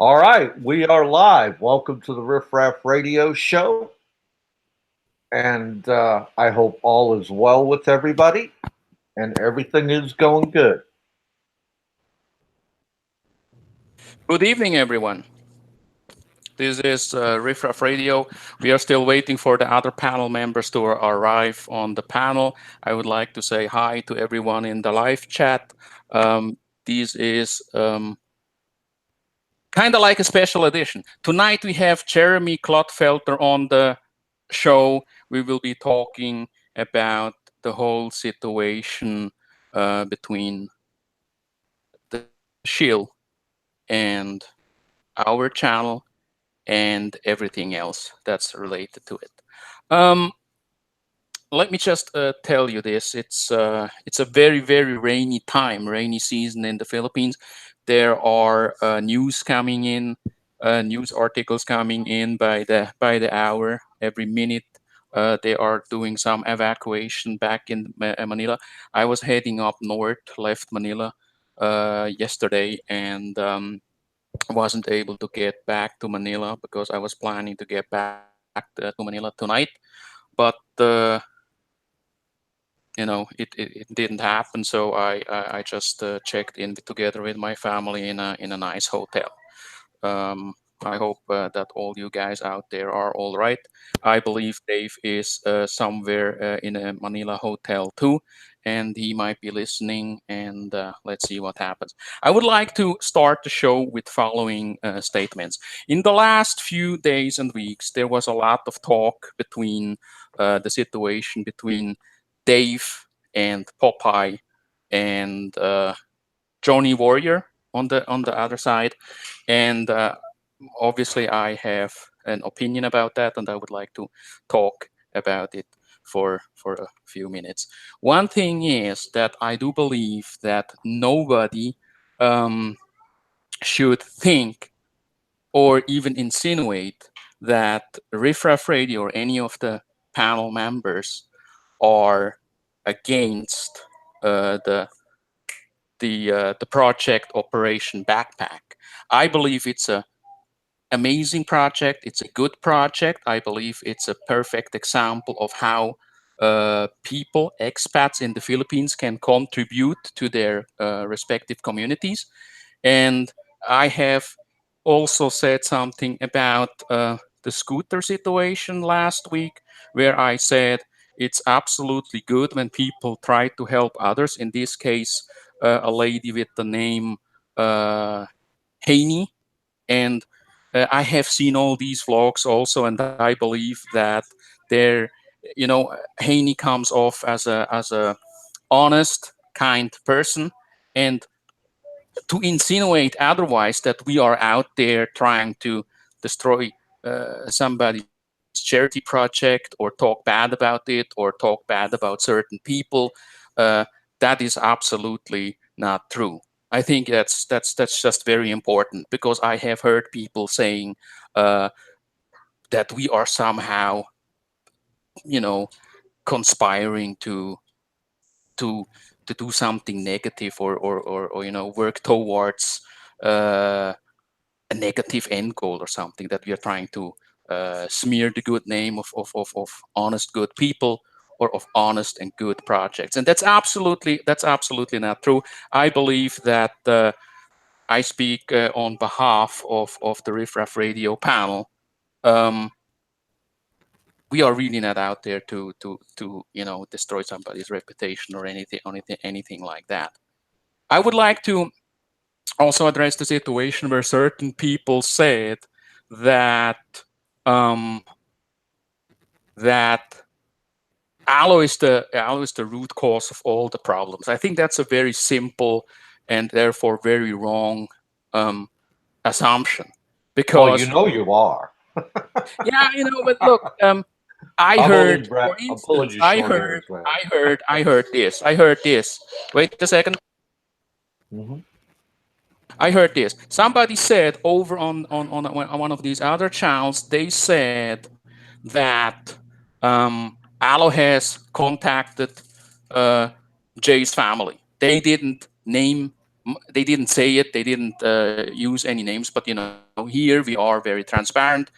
All right, we are live. Welcome to the Riff Raff Radio Show, and I hope all is well with everybody and everything is going good. Good evening, everyone. This is Riff Raff Radio. We are still waiting for the other panel members to arrive on the panel. I would like to say hi to everyone in the live chat. This is kind of like a special edition. Tonight we have Jeremy Clotfelter on the show. We will be talking about the whole situation between the Shield and our channel and everything else that's related to it. Um, Let me just tell you this: it's a very rainy time, rainy season in the Philippines. There are news coming in, news articles coming in by the hour, every minute. They are doing some evacuation back in Manila. I was heading up north, left Manila yesterday, and wasn't able to get back to Manila because I was planning to get back to Manila tonight. But it didn't happen. So I just checked in together with my family in a nice hotel. I hope that all you guys out there are all right. I believe Dave is somewhere in a Manila hotel too, and he might be listening. And let's see what happens. I would like to start the show with following statements. In the last few days and weeks, there was a lot of talk between the situation between Dave and Popeye and Johnny Warrior on the other side, and obviously I have an opinion about that, and I would like to talk about it for a few minutes. One thing is that I do believe that nobody um, should think or even insinuate that Riff Raff Radio or any of the panel members are against the project Operation Backpack. I believe it's a amazing project. It's a good project. I believe it's a perfect example of how people, expats in the Philippines, can contribute to their respective communities. And I have also said something about the scooter situation last week, where I said it's absolutely good when people try to help others. In this case, a lady with the name Haney. And I have seen all these vlogs also, and I believe that there, Haney comes off as a honest, kind person, and to insinuate otherwise that we are out there trying to destroy somebody's charity project or talk bad about it or talk bad about certain people, uh, that is absolutely not true. I think that's just very important because I have heard people saying uh, that we are somehow, you know, conspiring to to do something negative or work towards uh, a negative end goal or something, that we are trying to smear the good name of honest good people or of honest and good projects, and that's absolutely not true. I believe that I speak on behalf of the Riff Raff Radio panel. um, we are really not out there to destroy somebody's reputation or anything like that. I would like to also address the situation where certain people said that um, that aloe is the root cause of all the problems. I think that's a very simple and therefore very wrong um, assumption, Well, you because know you are. yeah, but look, I I'm heard, only Brett. for I'm pulling instance, you I short heard, hairs, man. I heard, I heard this, I heard this. Wait a second. Hmm. I heard this. Somebody said over on one of these other channels, they said that Aloe has contacted uh, Jay's family. They didn't say it. They didn't use any names, but here we are very transparent.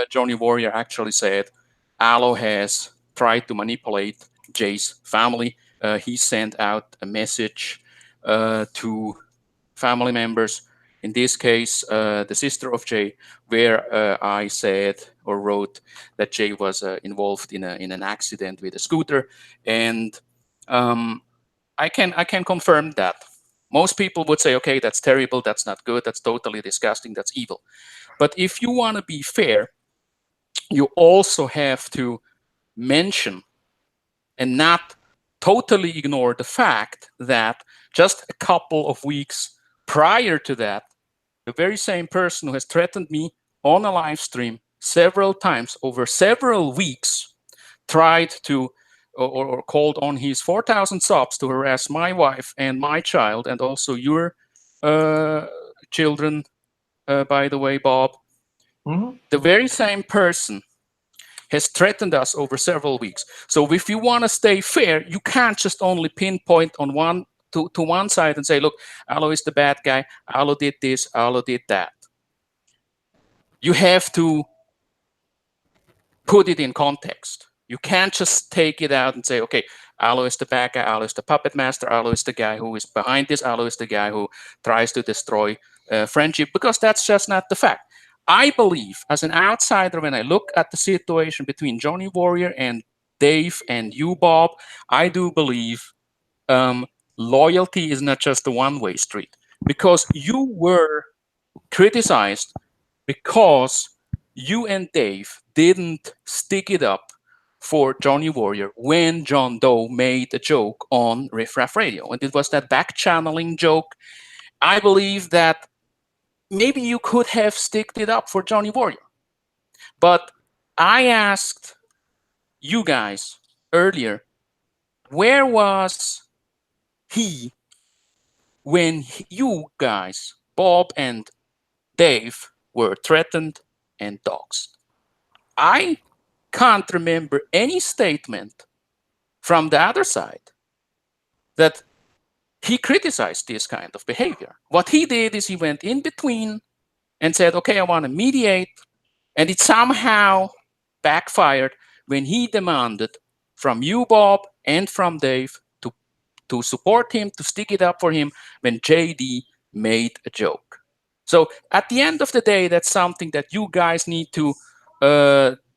Johnny Warrior actually said Aloe has tried to manipulate Jay's family. He sent out a message to family members. In this case, the sister of Jay, where I said or wrote that Jay was involved in an accident with a scooter, and um, I can confirm that. Most people would say, okay, that's terrible, that's not good, that's totally disgusting, that's evil. But if you want to be fair, you also have to mention and not totally ignore the fact that just a couple of weeks prior to that, the very same person who has threatened me on a live stream several times over several weeks tried to or called on his 4,000 subs to harass my wife and my child and also your uh, children, by the way, Bob. Mm-hmm. The very same person has threatened us over several weeks. So if you want to stay fair, you can't just only pinpoint on one to one side and say, look, Alo is the bad guy, Alo did this, Alo did that. You have to put it in context. You can't just take it out and say, okay, Alo is the bad guy, Alo is the puppet master, Alo is the guy who is behind this, Alo is the guy who tries to destroy friendship, because that's just not the fact. I believe, as an outsider, when I look at the situation between Johnny Warrior and Dave and you, Bob, I do believe um, loyalty is not just a one-way street, because you were criticized because you and Dave didn't stick it up for Johnny Warrior when John Doe made a joke on Riff Raff Radio. And it was that back channeling joke. I believe that maybe you could have sticked it up for Johnny Warrior. But I asked you guys earlier, where was he when you guys, Bob and Dave, were threatened and doxxed? I can't remember any statement from the other side that he criticized this kind of behavior. What he did is he went in between and said, okay, I want to mediate. And it somehow backfired when he demanded from you, Bob, and from Dave to support him, to stick it up for him when JD made a joke. So at the end of the day, that's something that you guys need to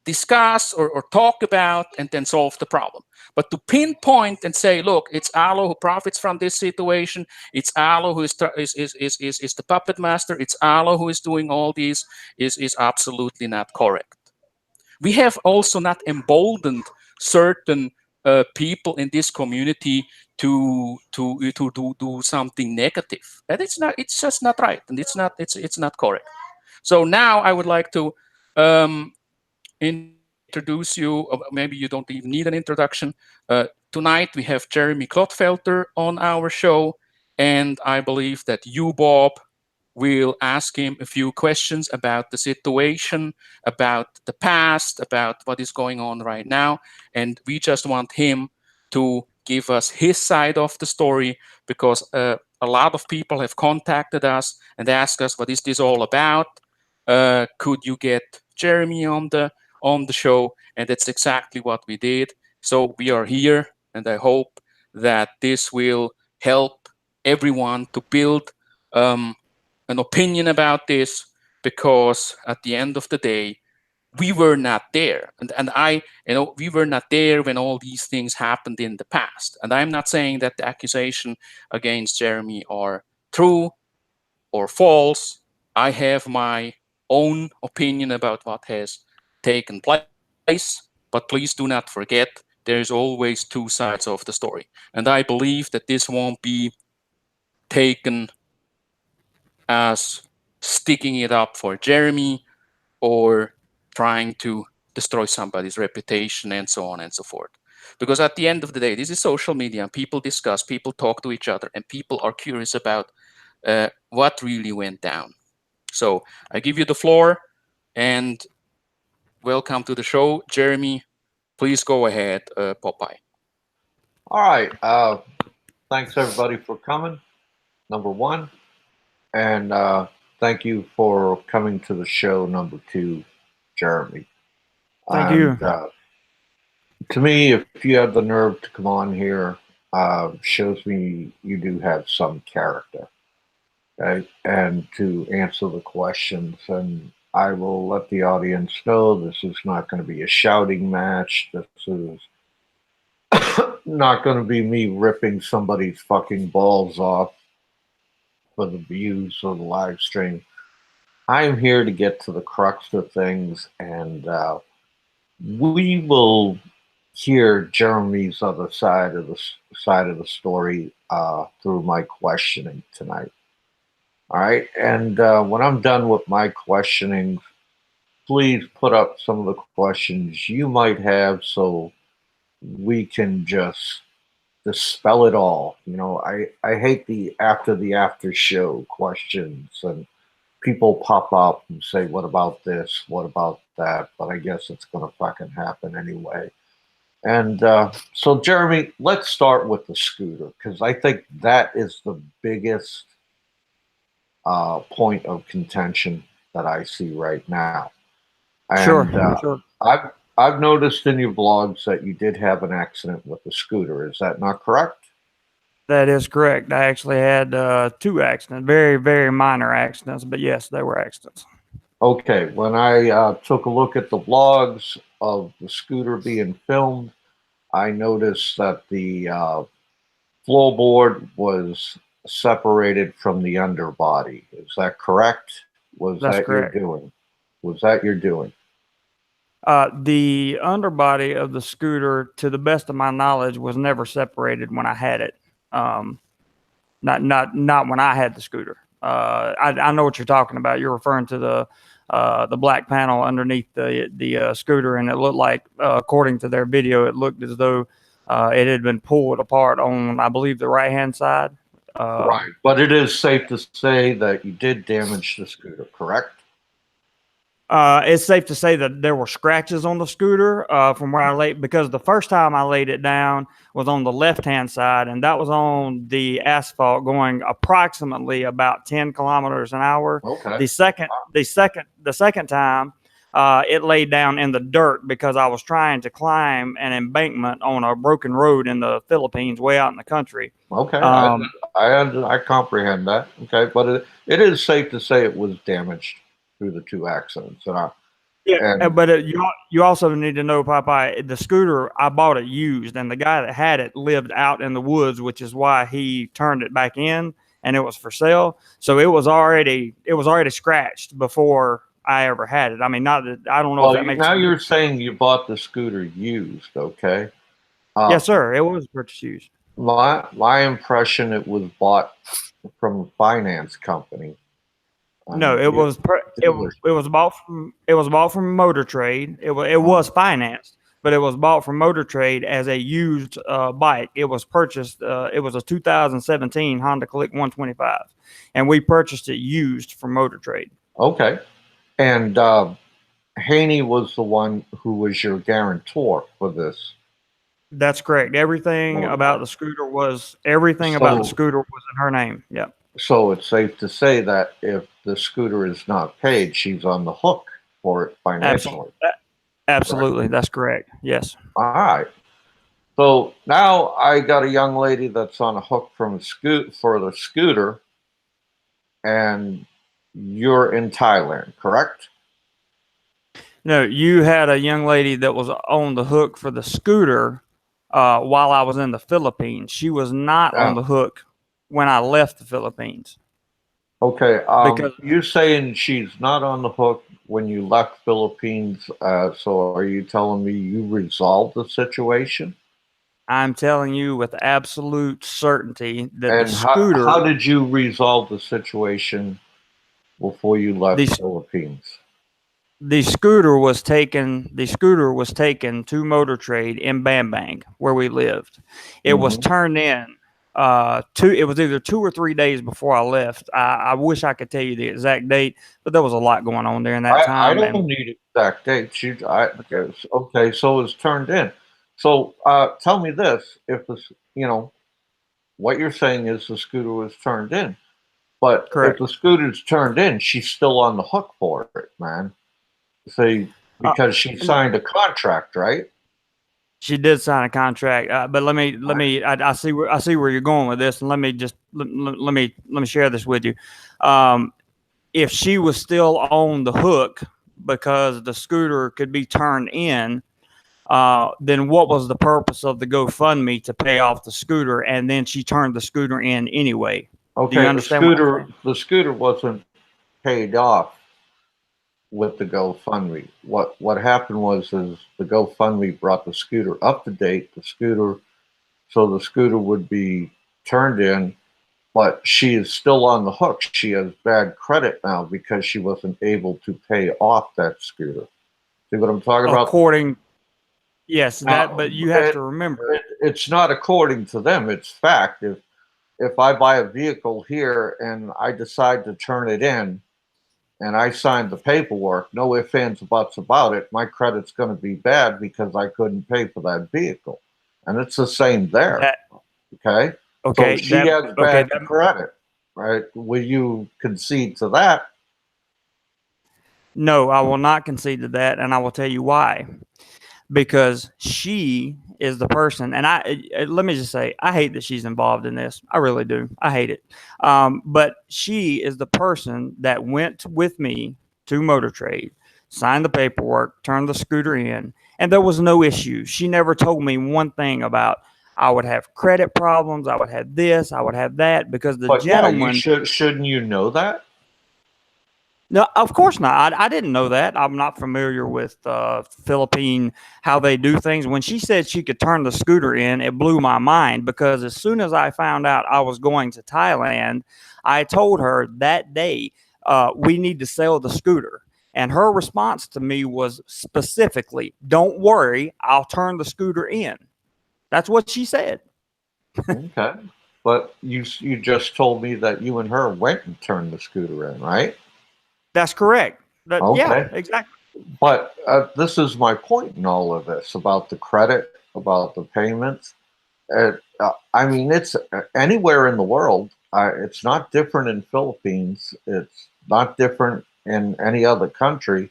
discuss or talk about and then solve the problem. But to pinpoint and say, look, it's Alo who profits from this situation. It's Alo who is the puppet master. It's Alo who is doing all these is absolutely not correct. We have also not emboldened certain people in this community to do something negative, and it's just not right, and it's not correct. So now I would like to introduce you. Maybe you don't even need an introduction. Tonight we have Jeremy Klotfelter on our show, and I believe that you, Bob, will ask him a few questions about the situation, about the past, about what is going on right now. And we just want him to give us his side of the story, because a lot of people have contacted us and asked us, what is this all about? Could you get Jeremy on the show? And that's exactly what we did. So we are here, and I hope that this will help everyone to build um, an opinion about this, because at the end of the day, we were not there. And we were not there when all these things happened in the past. And I'm not saying that the accusation against Jeremy are true or false. I have my own opinion about what has taken place. But please do not forget, there is always two sides of the story. And I believe that this won't be taken as sticking it up for Jeremy or trying to destroy somebody's reputation and so on and so forth. Because at the end of the day, this is social media, and people discuss, people talk to each other, and people are curious about what really went down. So I give you the floor, and welcome to the show, Jeremy. Please go ahead, Popeye. All right. Thanks everybody for coming. Number one, and thank you for coming to the show number 2, Jeremy. Thank And you. to me, if you have the nerve to come on here, shows me you do have some character, okay? And to answer the questions. And I will let the audience know this is not going to be a shouting match. This is not going to be me ripping somebody's fucking balls off for the views of the live stream. I'm here to get to the crux of things, and we will hear Jeremy's other side of the story through my questioning tonight. All right, and when I'm done with my questioning, please put up some of the questions you might have, so we can just dispel it all. You know, I hate the after show questions and people pop up and say, "What about this? What about that?" But I guess it's gonna fucking happen anyway. And so, Jeremy, let's start with the scooter because I think that is the biggest point of contention that I see right now. Sure, And sure. I've noticed in your blogs that you did have an accident with the scooter. Is that not correct? That is correct. I actually had two accidents, very, very minor accidents, but yes, they were accidents. Okay, when I took a look at the vlogs of the scooter being filmed, I noticed that the floorboard was separated from the underbody. Is that correct? Was That's that your correct. doing? Was that your doing? The underbody of the scooter, to the best of my knowledge, was never separated when I had it. Um, not when I had the scooter. I know what you're talking about. You're referring to the black panel underneath the scooter, and it looked like, according to their video, it looked as though it had been pulled apart on, I believe, the right hand side. Right. But it is safe to say that you did damage the scooter, correct? It's safe to say that there were scratches on the scooter from where I laid, because the first time I laid it down was on the left hand side, and that was on the asphalt going approximately about 10 kilometers an hour. Okay. The second time, it laid down in the dirt because I was trying to climb an embankment on a broken road in the Philippines, way out in the country. Okay. Um, I comprehend that. Okay. But it is safe to say it was damaged through the two accidents. Yeah, And but you also need to know, Popeye, the scooter, I bought it used, and the guy that had it lived out in the woods, which is why he turned it back in, and it was for sale. So it was already scratched before I ever had it. I mean, not that I don't know if well, that makes now any you're difference. saying you bought the scooter used. Okay. Uh, Yes, sir. It was purchased used. my impression it was bought from a finance company. No, it Deal- was dealership. it was bought from Motor Trade. It was financed, but it was bought from Motor Trade as a used bike. It was purchased. It was a 2017 Honda Click 125, and we purchased it used from Motor Trade. Okay. And Haney was the one who was your guarantor for this That's correct. motorbike. Everything about the So, scooter was in her name. Yeah, so it's safe to say that if the scooter is not paid, she's on the hook for it absolutely, financially. Correct. absolutely. That's correct. Yes. All right. So now I got a young lady that's on a hook from for the scooter, and you're in Thailand, correct? No, you had a young lady that was on the hook for the scooter while I was in the Philippines. She was not on Yeah. the hook when I left the Philippines Okay. because You're saying she's not on the hook when you left Philippines. So are you telling me you resolved the situation? I'm telling you with absolute certainty that the And scooter, how did you resolve the situation before you left the Philippines? the scooter was taken to Motor Trade in Bambang, where we lived. It was Hmm. turned in. It was either 2 or 3 days before I left. I wish I could tell you the exact date, but there was a lot going on during that I time. don't And need exact dates. Okay, so it's turned in. So tell me this: if this, what you're saying is the scooter was turned in, But if Correct. the scooter's turned in, she's still on the hook for it, man. See, Uh, because she no, signed a contract, right? she did sign a contract, but I see where you're going with this, and let me share this with you. If she was still on the hook because the scooter could be turned in, then what was the purpose of the GoFundMe to pay off the scooter, and then she turned the scooter in anyway? Do you Okay, understand what I'm saying? the scooter wasn't paid off with the GoFundMe. What happened was is the GoFundMe brought the scooter up to date. So the scooter would be turned in, but she is still on the hook. She has bad credit now because she wasn't able to pay off that scooter. See what I'm talking about? According, yes, that. Now, But you have to remember, it's not according to them. It's fact. If I buy a vehicle here and I decide to turn it in, and I signed the paperwork, no ifs, ands, or buts about it, my credit's going to be bad because I couldn't pay for that vehicle. And it's the same there. that Okay. So okay, she that has okay, bad credit, right? Will you concede to that? no, I will not concede to that, and I will tell you why. Because she is the person, and let me just say, I hate that she's involved in this. I really do. I hate it. But she is the person that went with me to Motor Trade, signed the paperwork, turned the scooter in, and there was no issue. She never told me one thing about I would have credit problems, I would have this, I would have that, because the But yeah, gentleman. shouldn't you know that? No, of course not. I didn't know that. I'm not familiar with Philippine how they do things. When she said she could turn the scooter in, it blew my mind because as soon as I found out I was going to Thailand, I told her that day we need to sell the scooter. And her response to me was specifically, "Don't worry, I'll turn the scooter in." That's what she said. Okay. But you just told me that you and her went and turned the scooter in, right? That's correct. Yeah, Okay. exactly. But this is my point in all of this about the credit, about the payments. I mean, it's anywhere in the world. It's not different in Philippines. It's not different in any other country.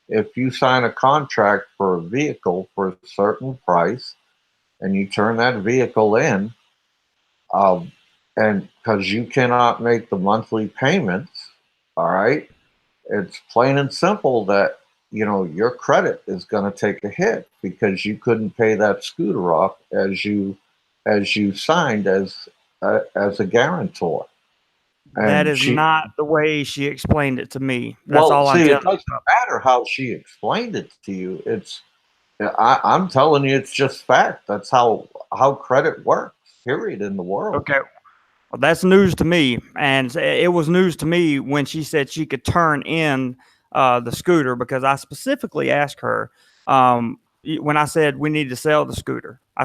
If you sign a contract for a vehicle for a certain price and you turn that vehicle in, um, and because you cannot make the monthly payments, all right, it's plain and simple that your credit is going to take a hit because you couldn't pay that scooter off as you signed as a guarantor. That And is not the way she explained it to me. That's well, all I'm see, it telling you. doesn't matter how she explained it to you. I'm telling you, it's just fact. That's how credit works. Period in the world. Okay. Well, that's news to me, and it was news to me when she said she could turn in the scooter because I specifically asked her when I said we need to sell the scooter. I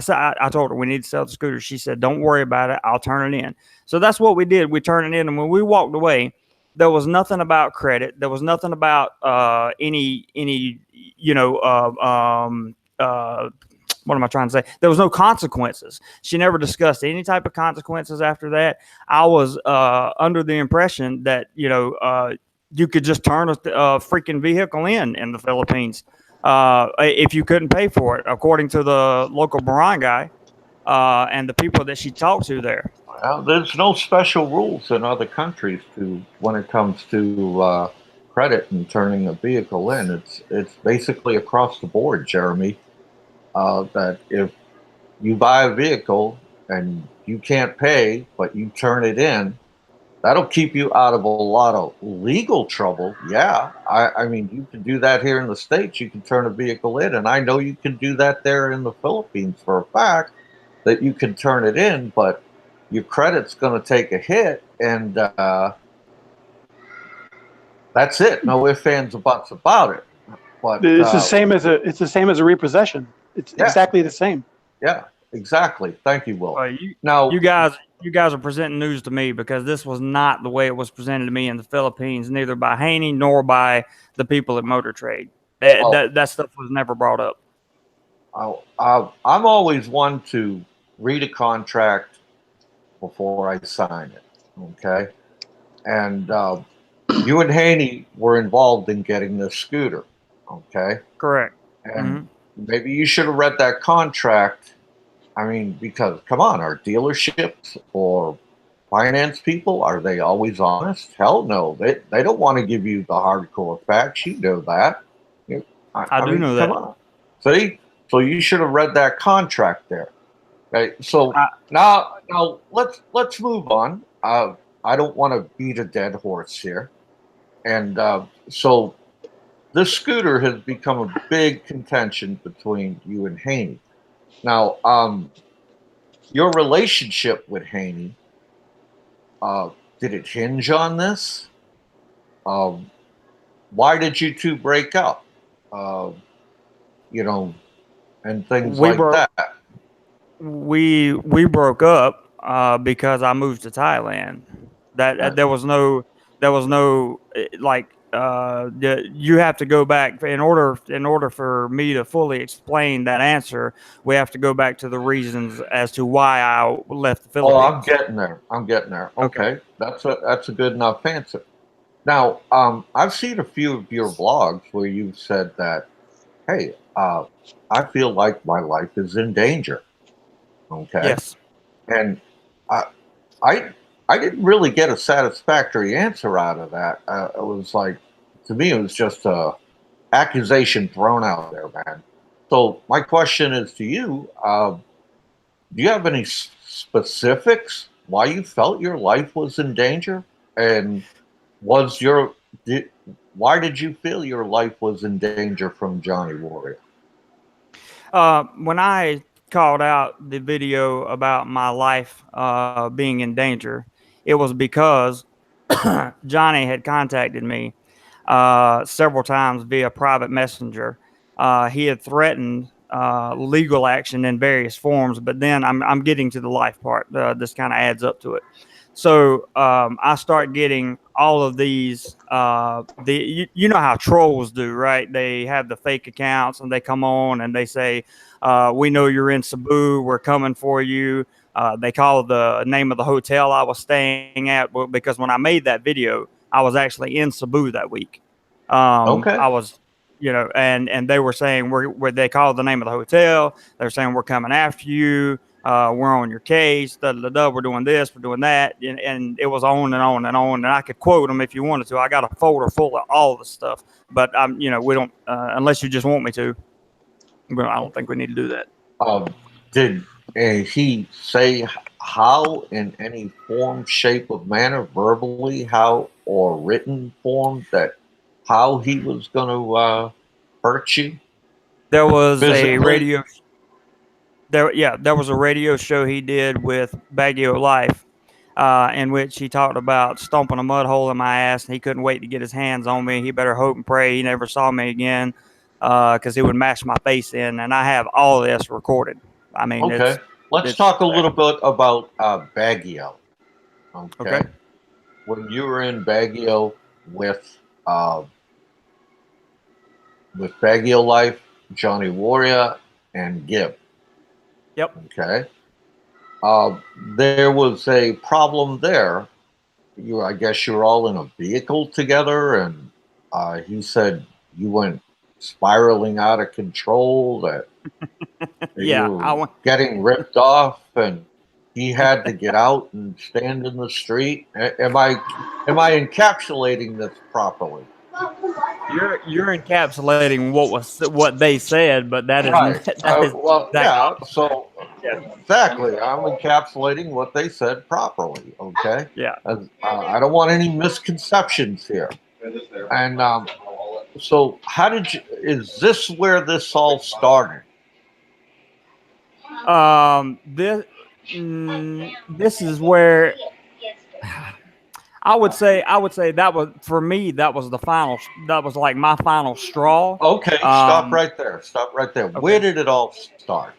told her we need to sell the scooter. She said, "Don't worry about it. I'll turn it in." So that's what we did. We turned it in, and when we walked away, there was nothing about credit. There was nothing about any what am I trying to say? There was no consequences. She never discussed any type of consequences after that. I was under the impression that you could just turn a freaking vehicle in the Philippines if you couldn't pay for it, according to the local barangay and the people that she talked to there. Well, there's no special rules in other countries to when it comes to credit and turning a vehicle in. It's basically across the board, Jeremy. That if you buy a vehicle and you can't pay, but you turn it in, that'll keep you out of a lot of legal trouble. Yeah, I mean, you can do that here in the States. You can turn a vehicle in, and I know you can do that there in the Philippines for a fact that you can turn it in, but your credit's going to take a hit, and that's it. No ifs, ands, or buts about it. But It's the same as a repossession. It's yeah, exactly the same. yeah, exactly. Thank you, Will. Uh, you Now, you guys are presenting news to me because this was not the way it was presented to me in the Philippines, neither by Haney nor by the people at Motor Trade. well, That stuff was never brought up. I'm always one to read a contract before I sign it. Okay. and you and Haney were involved in getting this scooter, okay? Correct. And maybe you should have read that contract. I mean, because come on, are dealerships or finance people, are they always honest? Hell no. They don't want to give you the hardcore facts. You know that. I do mean, know come that. on. See? So you should have read that contract there. Okay. So I- now let's move on. I don't want to beat a dead horse here. And so this scooter has become a big contention between you and Haney. Now, your relationship with Haney, uh, did it hinge on this? Um, why did you two break up? Uh, you know, and things We like broke. that. We broke up because I moved to Thailand. That there was no like you have to go back in order for me to fully explain that answer. We have to go back to the reasons as to why I left the Oh, I'm Philippines. getting there. I'm getting there. Okay. Okay, that's a good enough answer. Now, I've seen a few of your vlogs where you've said that, hey, I feel like my life is in danger. Okay, Yes. and I, I, I didn't really get a satisfactory answer out of that. It was like, to me, it was just a accusation thrown out there, man. So my question is to you: do you have any specifics why you felt your life was in danger, and was your did, why did you feel your life was in danger from Johnny Warrior? When I called out the video about my life being in danger, it was because Johnny had contacted me several times via private messenger. He had threatened legal action in various forms, but then I'm getting to the life part. This kind of adds up to it. So I start getting all of these. You know how trolls do, right? They have the fake accounts and they come on and they say, "We know you're in Cebu. We're coming for you." They call the name of the hotel I was staying at because when I made that video, I was actually in Cebu that week. Okay, I was, and they were saying they called the name of the hotel. They were saying we're coming after you. We're on your case. Da, da, da, we're doing this. We're doing that. And it was on and on and on. And I could quote them if you wanted to. I got a folder full of all the stuff. But we don't unless you just want me to. But I don't think we need to do that. did he say how in any form, shape, or manner, verbally, how or written form, that how he was going to hurt you There was a physically? radio there was a radio show he did with Baguio Life, in which he talked about stomping a mud hole in my ass, and he couldn't wait to get his hands on me. He better hope and pray he never saw me again, because he would mash my face in, and I have all this recorded. I mean, Okay, let's it's talk a little bit about Baguio. okay. Okay, when you were in Baguio with uh, Baguio Life, Johnny Warrior, and Gib. Yep. Okay, there was a problem there. I guess you were all in a vehicle together, and he said you went spiraling out of control. That you Yeah. were getting ripped off, and he had to get out and stand in the street. Am I encapsulating this properly? You're encapsulating what they said, but that is Right. that is Well, that. yeah. So Yeah. exactly, I'm encapsulating what they said properly. Okay. Yeah. I don't want any misconceptions here. And so, how did you? Is this where this all started? This is where I would say that was for me. That was the final. That was like my final straw. Okay, stop Um, right there. Stop right there. Where okay. did it all start?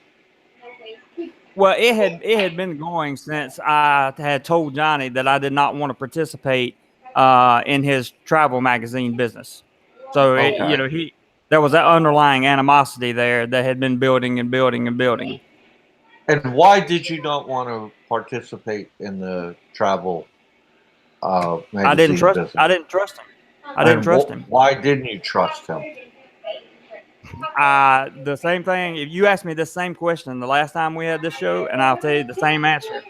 Well, it had been going since I had told Johnny that I did not want to participate in his travel magazine business. So Okay. there was that underlying animosity there that had been building and building and building. And why did you not want to participate in the travel I didn't magazine trust. business. I didn't trust him. I didn't trust him. Why didn't you trust him? The same thing. If you asked me this same question the last time we had this show, and I'll tell you the same answer.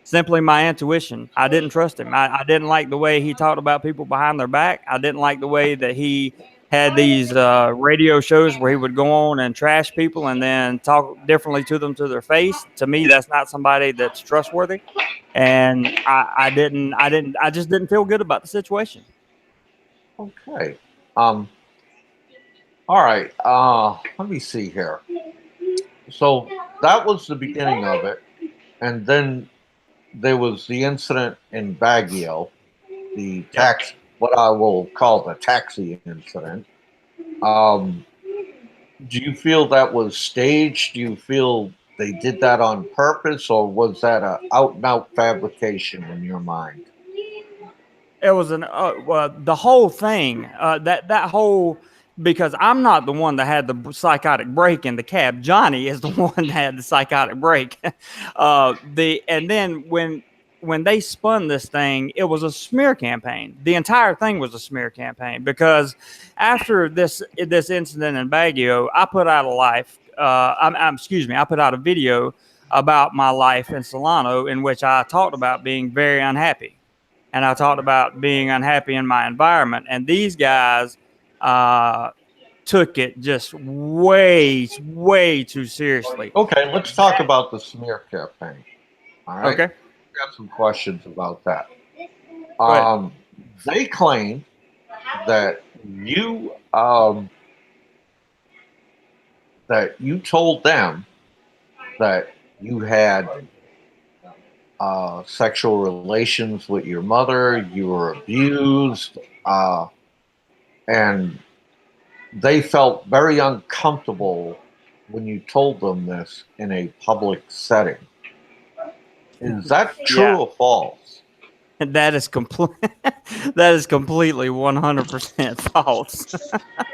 Simply my intuition. I didn't trust him. I didn't like the way he talked about people behind their back. I didn't like the way that he had these radio shows where he would go on and trash people and then talk differently to them to their face. To me, that's not somebody that's trustworthy. And I just didn't feel good about the situation. Okay. All right. Let me see here. So that was the beginning of it, and then there was the incident in Baguio, the tax, what I will call the taxi incident. Do you feel that was staged? Do you feel they did that on purpose, or was that a out and out fabrication in your mind? It was the whole thing. That whole, because I'm not the one that had the psychotic break in the cab. Johnny is the one that had the psychotic break. And then when they spun this thing, it was a smear campaign. The entire thing was a smear campaign because after this incident in Baguio, I put out I put out a video about my life in Solano in which I talked about being very unhappy. And I talked about being unhappy in my environment. And these guys took it just way, way too seriously. Okay, let's talk about the smear campaign. All right. Okay. I got some questions about that. Go ahead. They claim that you told them that you had sexual relations with your mother, you were abused, and they felt very uncomfortable when you told them this in a public setting. Is that true or false? That is that is completely 100% false.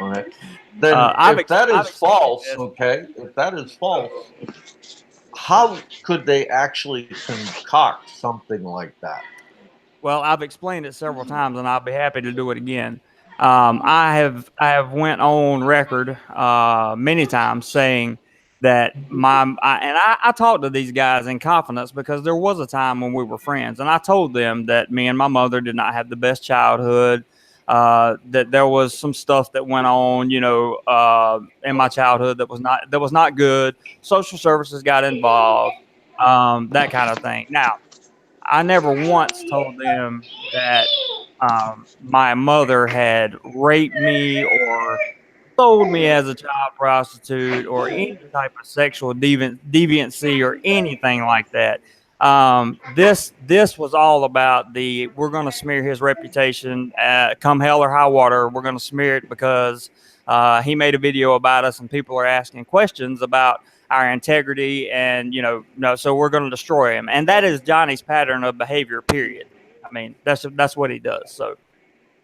All right. Then, if that is false, okay, if that is false, how could they actually concoct something like that? Well, I've explained it several times, and I'll be happy to do it again. I have went on record many times saying that I talked to these guys in confidence because there was a time when we were friends, and I told them that me and my mother did not have the best childhood. That there was some stuff that went on, in my childhood that was not good. Social services got involved, that kind of thing. Now, I never once told them that my mother had raped me or sold me as a child prostitute or any type of sexual deviancy or anything like that. This was all about we're going to smear his reputation. Come hell or high water, we're going to smear it because he made a video about us and people are asking questions about our integrity, and so we're going to destroy him. And that is Johnny's pattern of behavior, period. I mean, that's what he does. So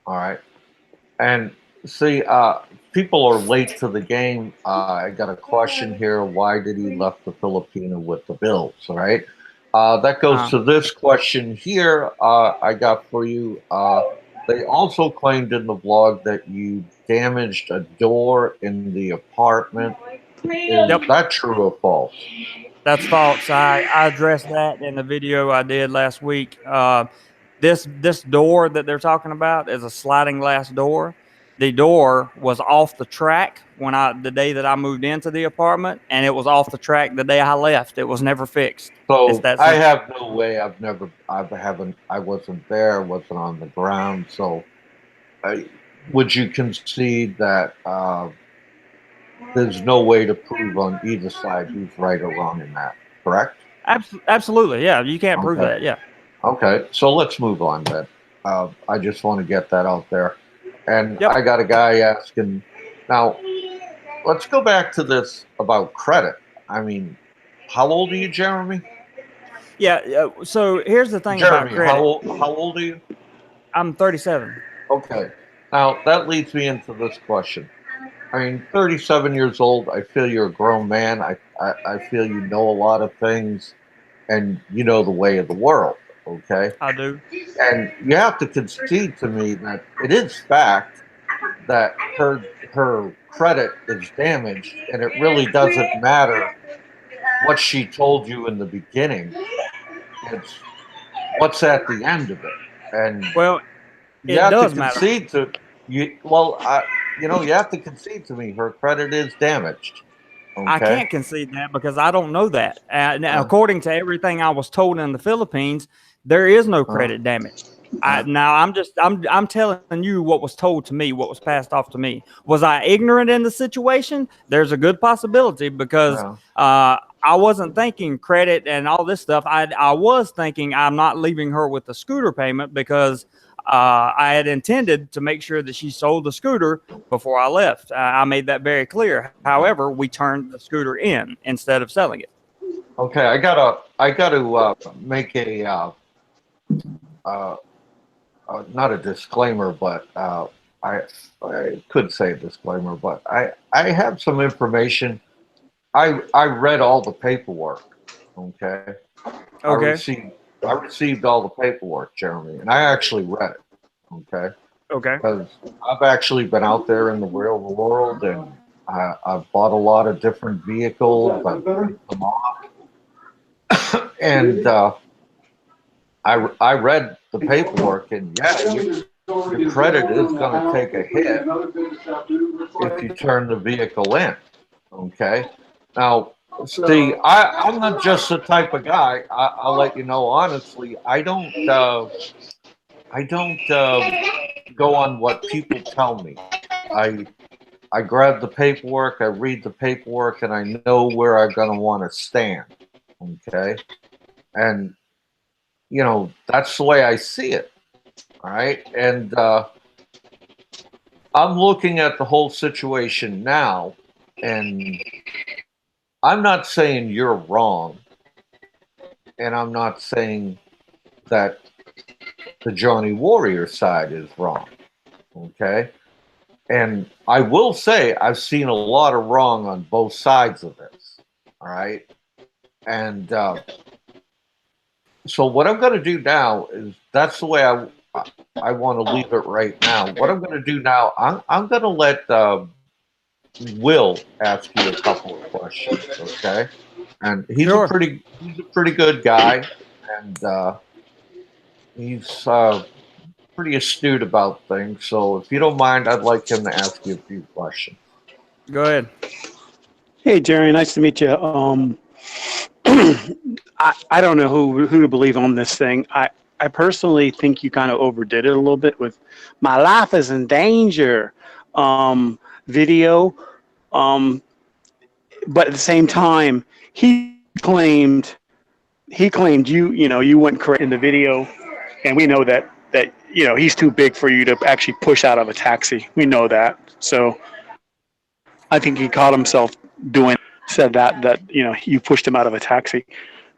all right. And see, people are late to the game. I got a question here. Why did he left the Filipino with the Bills? All right. That goes to this question here I got for you. They also claimed in the blog that you damaged a door in the apartment. Is that true or false? That's false. I addressed that in the video I did last week. This door that they're talking about is a sliding glass door. The door was off the track the day that I moved into the apartment, and it was off the track the day I left. It was never fixed. So I have no way. I wasn't there. Wasn't on the ground. So, would you concede that there's no way to prove on either side who's right or wrong in that? Correct? Absolutely. Yeah, you can't prove that. Yeah. Okay, so let's move on then. I just want to get that out there. And I got a guy asking, now, let's go back to this about credit. I mean, how old are you, Jeremy? Yeah, so here's the thing Jeremy, about credit. How old are you? I'm 37. Okay, now that leads me into this question. I mean, 37 years old, I feel you're a grown man. I feel you know a lot of things and you know the way of the world. Okay, I do. and you have to concede to me that it is fact that her credit is damaged, and it really doesn't matter what she told you in the beginning. It's what's at the end of it, and Well, you it have to does matter. concede to you. Well, you have to concede to me. Her credit is damaged. I Okay. can't concede that because I don't know that. Now, Uh, according to everything I was told in the Philippines, there is no uh, credit damage. uh, I'm telling you what was told to me, what was passed off to me. Was I ignorant in the situation? There's a good possibility because uh, I wasn't thinking credit and all this stuff. I was thinking I'm not leaving her with the scooter payment because I had intended to make sure that she sold the scooter before I left. I made that very clear. However, we turned the scooter in instead of selling it. okay, I gotta make uh, not a disclaimer, but I I could say a disclaimer, but I have some information. I read all the paperwork. Okay, I Okay. received I received all the paperwork, Jeremy, and I actually read it. Okay, Okay. because I've actually been out there in the real world, and I've bought a lot of different vehicles. I've paid them off, and I read the paperwork, and yeah, your credit is going to take a hit if you turn the vehicle in. Okay, now see, I'm not just the type of guy. I'll let you know honestly. I don't go on what people tell me. I I grab the paperwork, I read the paperwork, and I know where I'm going to want to stand. Okay, and that's the way I see it. All right, and I'm looking at the whole situation now, and I'm not saying you're wrong, and I'm not saying that the Johnny Warrior side is wrong. Okay, and I will say I've seen a lot of wrong on both sides of this. All right, and so what I'm going to do now is that's the way I want to leave it right now. What I'm going to do now, I'm going to let Will ask you a couple of questions, okay? And Sure. he's a pretty good guy, and he's pretty astute about things. So if you don't mind, I'd like him to ask you a few questions. Go ahead. Hey, Jerry, nice to meet you. I don't know who to believe on this thing. I personally think you kind of overdid it a little bit with "my life is in danger" video. Um, but at the same time, claimed he claimed you went correct in the video, and we know that he's too big for you to actually push out of a taxi. We know that. So I think he caught himself doing said that you pushed him out of a taxi.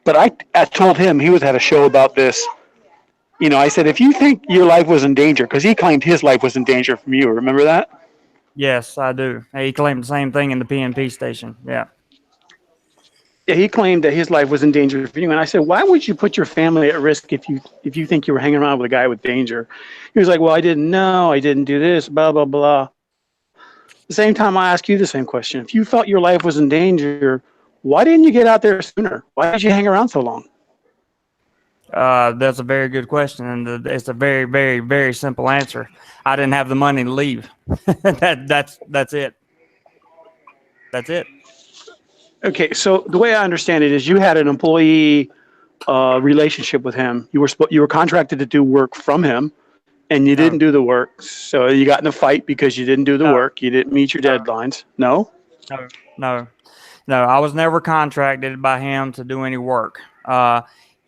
But I told him he was at a show about this. I said, if you think your life was in danger, because he claimed his life was in danger from you. Remember that? Yes, I do. He claimed the same thing in the PNP station. Yeah. Yeah, he claimed that his life was in danger for you. And I said, why would you put your family at risk if you think you were hanging around with a guy with danger? He was like, well, I didn't know. I didn't do this, blah, blah, blah. At the same time, I ask you the same question. If you felt your life was in danger, why didn't you get out there sooner? Why did you hang around so long? That's a very good question, and it's a very, very, very simple answer. I didn't have the money to leave. That's it. That's it. Okay, so the way I understand it is you had an employee relationship with him. You were contracted to do work from him, and you No, didn't do the work. So you got in a fight because you didn't do the no, work. You didn't meet your no, deadlines. No? no, no, no. I was never contracted by him to do any work.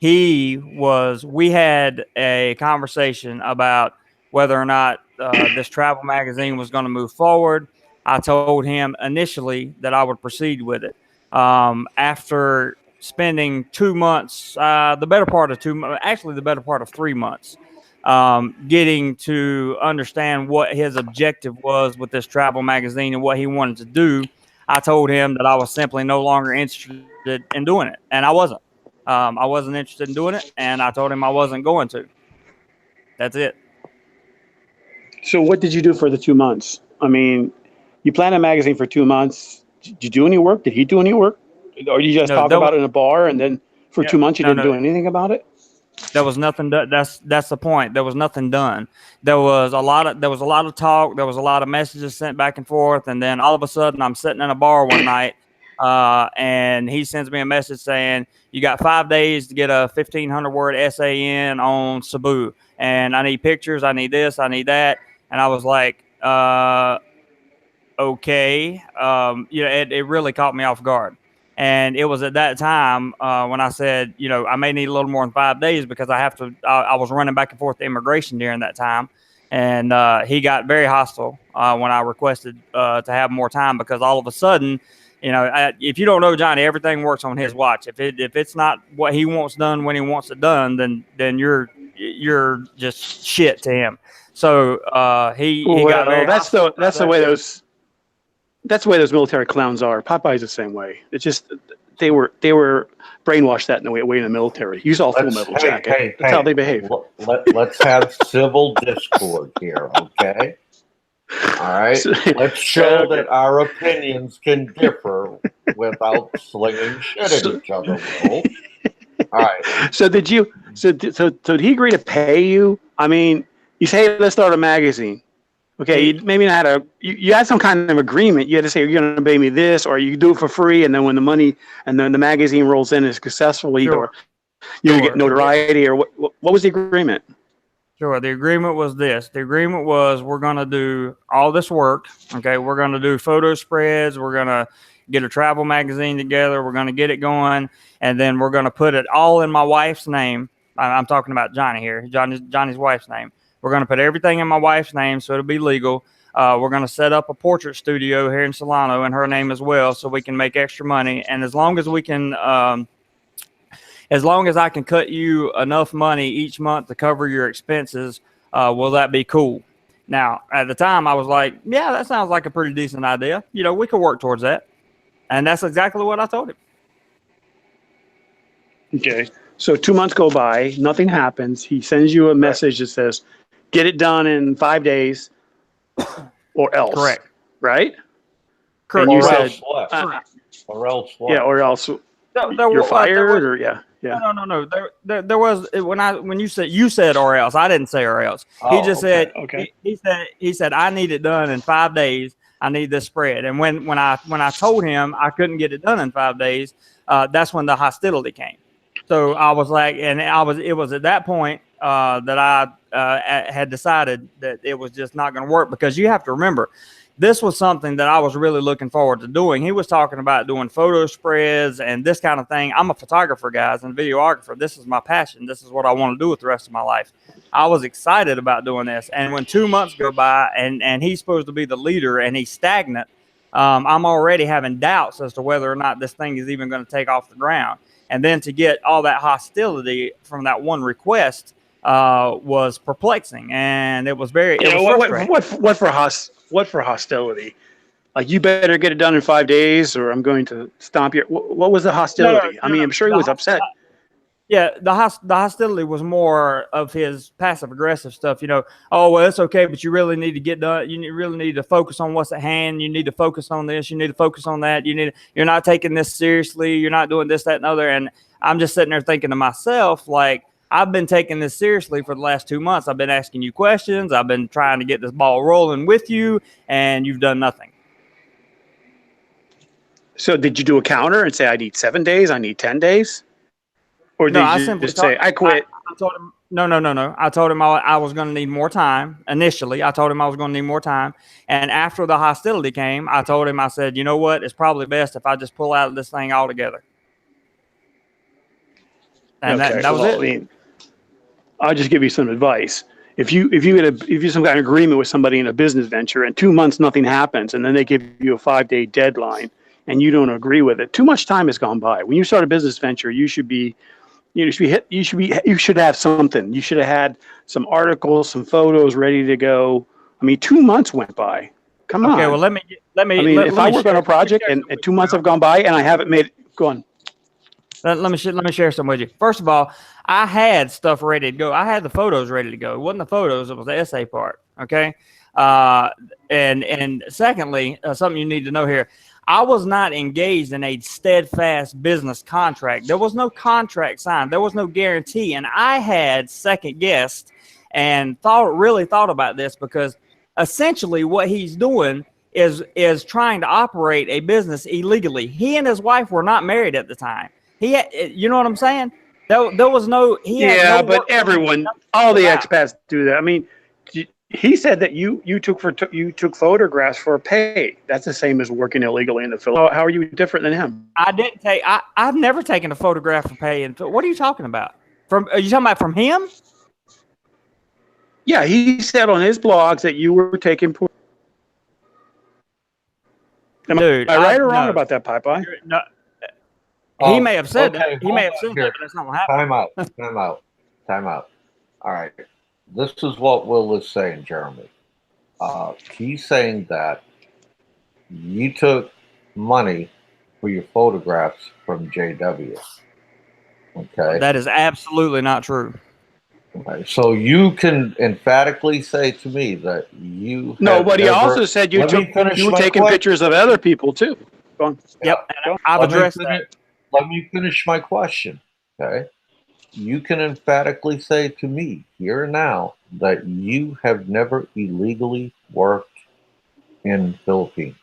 We had a conversation about whether or not this travel magazine was going to move forward. I told him initially that I would proceed with it. After spending 2 months, the better part of actually the better part of 3 months, getting to understand what his objective was with this travel magazine and what he wanted to do, I told him that I was simply no longer interested in doing it, and I wasn't. I wasn't interested in doing it, and I told him I wasn't going to. That's it. So what did you do for the 2 months? I mean, you planned a magazine for 2 months. Did you do any work? Did he do any work? Or did you just talk about it in a bar and then for 2 months you didn't do anything about it? There was nothing done. That's the point. There was nothing done. There was a lot of talk. There was a lot of messages sent back and forth, and then all of a sudden, I'm sitting in a bar one night, and he sends me a message saying, "You got 5 days to get a 1,500 word essay in on Cebu, and I need pictures. I need this. I need that." And I was like, "Okay." It really caught me off guard. And it was at that time when I said, I may need a little more than 5 days because I have to. I was running back and forth to immigration during that time, and he got very hostile when I requested to have more time because all of a sudden, if you don't know Johnny, everything works on his watch. If it's not what he wants done when he wants it done, then you're just shit to him. So he got very hostile. That's the way those. That's the way those military clowns are. Popeye's the same way. It's just they were brainwashed that in the way in the military. Use all full metal jacket. That's how they behave. Let's have civil discord here, okay? All right. Let's show that our opinions can differ without slinging shit at each other. Will. All right. So did you? So did he agree to pay you? I mean, you say, hey, let's start a magazine. Okay, you maybe not had you had some kind of agreement. You had to say you're going to pay me this, or you do it for free, and then when the money and then the magazine rolls in and is successful, or you get notoriety, or what was the agreement? Sure. The agreement was this. The agreement was we're going to do all this work. Okay, we're going to do photo spreads. We're going to get a travel magazine together. We're going to get it going, and then we're going to put it all in my wife's name. I'm talking about Johnny here. Johnny's wife's name. We're going to put everything in my wife's name so it'll be legal. We're going to set up a portrait studio here in Solano in her name as well so we can make extra money. And as long as we can, as long as I can cut you enough money each month to cover your expenses, will that be cool? Now, at the time, I was like, yeah, that sounds like a pretty decent idea. We could work towards that. And that's exactly what I told him. Okay. So 2 months go by, nothing happens. He sends you a message that says, get it done in 5 days or else. Correct. Right? Correct. Or You else said, what? Or else what? Yeah, or else you're fired or yeah. No. There was when you said or else. I didn't say or else. He just said okay. He said I need it done in 5 days. I need this spread. And when I told him I couldn't get it done in 5 days, that's when the hostility came. So I was like, it was at that point that I had decided that it was just not going to work because you have to remember, this was something that I was really looking forward to doing. He was talking about doing photo spreads and this kind of thing. I'm a photographer, guys, and videographer. This is my passion. This is what I want to do with the rest of my life. I was excited about doing this. And when 2 months go by and he's supposed to be the leader and he's stagnant, I'm already having doubts as to whether or not this thing is even going to take off the ground. And then to get all that hostility from that one request was perplexing, and it was very. What for hostility? Like, you better get it done in 5 days, or I'm going to stomp your. What was the hostility? I mean, I'm sure he was upset. Yeah, the hostility was more of his passive aggressive stuff. Oh well, it's okay, but you really need to get done. You really need to focus on what's at hand. You need to focus on this. You need to focus on that. You're not taking this seriously. You're not doing this, that, and other. And I'm just sitting there thinking to myself, like, I've been taking this seriously for the last 2 months. I've been asking you questions. I've been trying to get this ball rolling with you, and you've done nothing. So did you do a counter and say, I need 7 days, I need 10 days? Or did you just say, I quit? I told him, no. I told him I was going to need more time. Initially, I told him I was going to need more time. And after the hostility came, I told him, I said, you know what? It's probably best if I just pull out of this thing altogether. And that was it. I mean, I'll just give you some advice. If you have some kind of agreement with somebody in a business venture and 2 months nothing happens, and then they give you a 5-day deadline and you don't agree with it, too much time has gone by. When you start a business venture, you should have something. You should have had some articles, some photos ready to go. I mean, 2 months went by. Come on. Okay, well, let me. I mean, if I work on a project and 2 months have gone by and I haven't made it, go on. Let me share something with you. First of all, I had stuff ready to go. I had the photos ready to go. It wasn't the photos; it was the essay part. Okay. And secondly, something you need to know here: I was not engaged in a steadfast business contract. There was no contract signed. There was no guarantee, and I had second guessed and really thought about this because essentially what he's doing is trying to operate a business illegally. He and his wife were not married at the time. You know what I'm saying? There was no. He had no. Yeah, but everyone, all the expats do that. I mean, he said that you took photographs for pay. That's the same as working illegally in the Philippines. How are you different than him? I didn't take. I've never taken a photograph for pay. And what are you talking about? Are you talking about from him? Yeah, he said on his blogs that you were taking. Dude, am I right or wrong about that, Popeye? No. He may have said that. He may have said that, but that's not what happened. Time out. All right. This is what Will is saying, Jeremy. He's saying that you took money for your photographs from JW. Okay. That is absolutely not true. Okay. So you can emphatically say to me that you no, but he also said you were taking pictures of other people too. Go on. Yep. Yeah. I've addressed that. Let me finish my question. Okay. You can emphatically say to me here and now that you have never illegally worked in Philippines.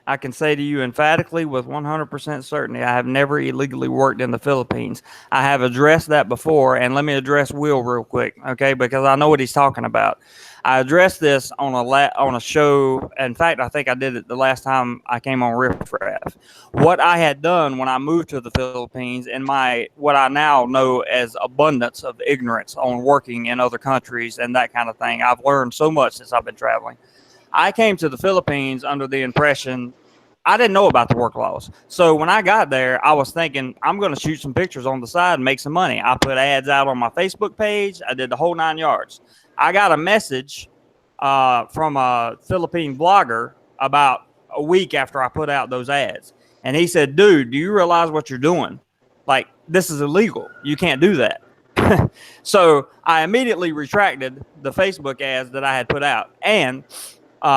I can say to you emphatically with 100% certainty, I have never illegally worked in the Philippines. I have addressed that before, and let me address Will real quick, okay? Because I know what he's talking about. I addressed this on a show. In fact, I think I did it the last time I came on Riff Raff. What I had done when I moved to the Philippines, in what I now know as abundance of ignorance on working in other countries and that kind of thing, I've learned so much since I've been traveling. I came to the Philippines under the impression I didn't know about the work laws. So when I got there, I was thinking, I'm going to shoot some pictures on the side and make some money. I put ads out on my Facebook page. I did the whole 9 yards. I got a message from a Philippine blogger about a week after I put out those ads. And he said, dude, do you realize what you're doing? Like, this is illegal. You can't do that. So I immediately retracted the Facebook ads that I had put out. And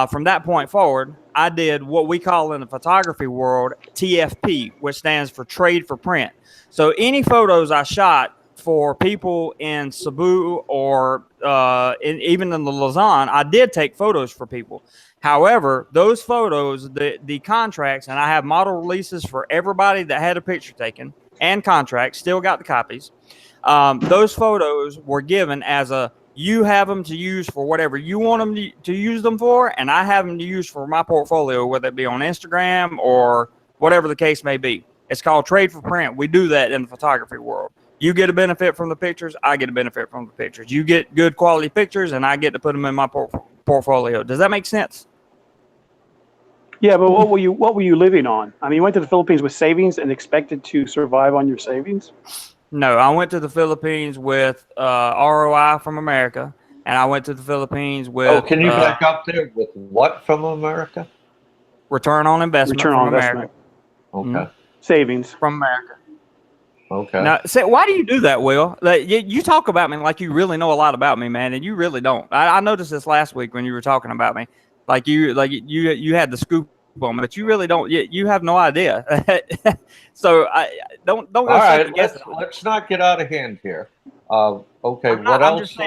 from that point forward, I did what we call in the photography world TFP, which stands for trade for print. So any photos I shot for people in Cebu or even in the Luzon, I did take photos for people. However, those photos, the contracts, and I have model releases for everybody that had a picture taken and contracts, still got the copies. Those photos were given as you have them to use for whatever you want them to use them for, and I have them to use for my portfolio, whether it be on Instagram or whatever the case may be. It's called trade for print. We do that in the photography world. You get a benefit from the pictures. I get a benefit from the pictures. You get good quality pictures, and I get to put them in my portfolio. Does that make sense? Yeah, but what were you living on? I mean, you went to the Philippines with savings and expected to survive on your savings? No, I went to the Philippines with ROI from America, and I went to the Philippines with. Oh, can you back up there with what from America? Return on investment from America. Okay. Mm-hmm. Savings from America. Okay. Now, why do you do that, Will? Like, you talk about me like you really know a lot about me, man, and you really don't. I noticed this last week when you were talking about me, like you had the scoop on me, but you really don't. You have no idea. So I don't go. All right, let's not get out of hand here. Okay, what else?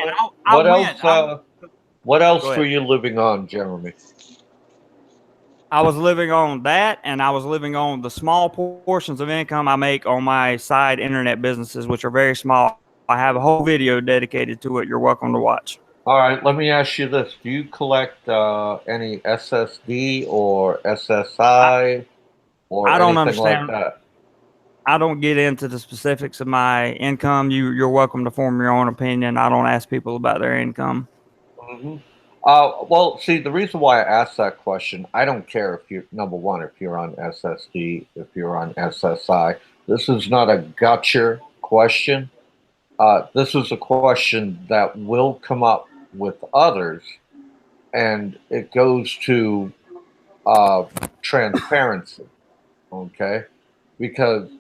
What else were you living on, Jeremy? I was living on that, and I was living on the small portions of income I make on my side internet businesses, which are very small. I have a whole video dedicated to it. You're welcome to watch. All right, let me ask you this. Do you collect any SSD or SSI or anything like that? I don't get into the specifics of my income. You're welcome to form your own opinion. I don't ask people about their income. Mm-hmm. Well, see, the reason why I asked that question, I don't care if you're, number one, if you're on SSD, if you're on SSI. This is not a gotcha question. This is a question that will come up with others, and it goes to transparency, okay? Because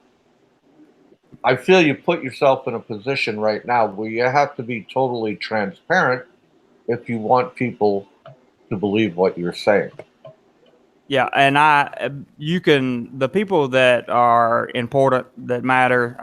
I feel you put yourself in a position right now where you have to be totally transparent if you want people to believe what you're saying. Yeah, and the people that are important, that matter,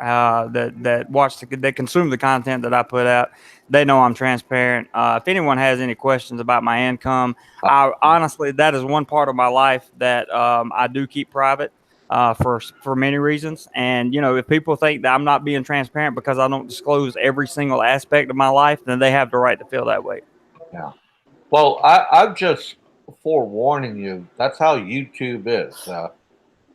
that that consume the content that I put out, they know I'm transparent. If anyone has any questions about my income, I honestly, that is one part of my life that I do keep private for many reasons. And if people think that I'm not being transparent because I don't disclose every single aspect of my life, then they have the right to feel that way. Yeah. Well, I'm just forewarning you. That's how YouTube is.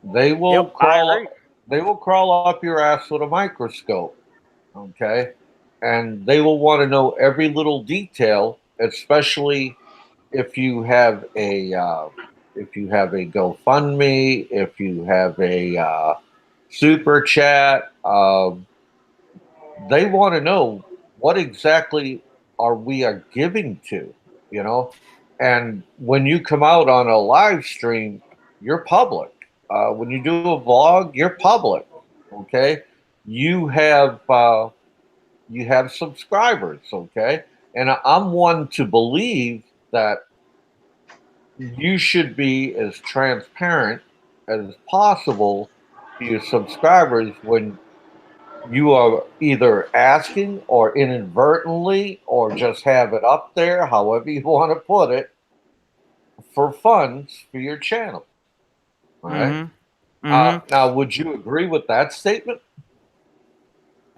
They will Yep, I crawl. agree. They will crawl up your ass with a microscope. Okay, and they will want to know every little detail, especially if you have a GoFundMe, if you have a super chat. They want to know what exactly are we are giving to, you know. And when you come out on a live stream, you're public. When you do a vlog, you're public. Okay, you have uh, you have subscribers. Okay, and I'm one to believe that you should be as transparent as possible to your subscribers when you are either asking or inadvertently or just have it up there, however you want to put it, for funds for your channel. All right. Mm-hmm. Mm-hmm. Now, would you agree with that statement?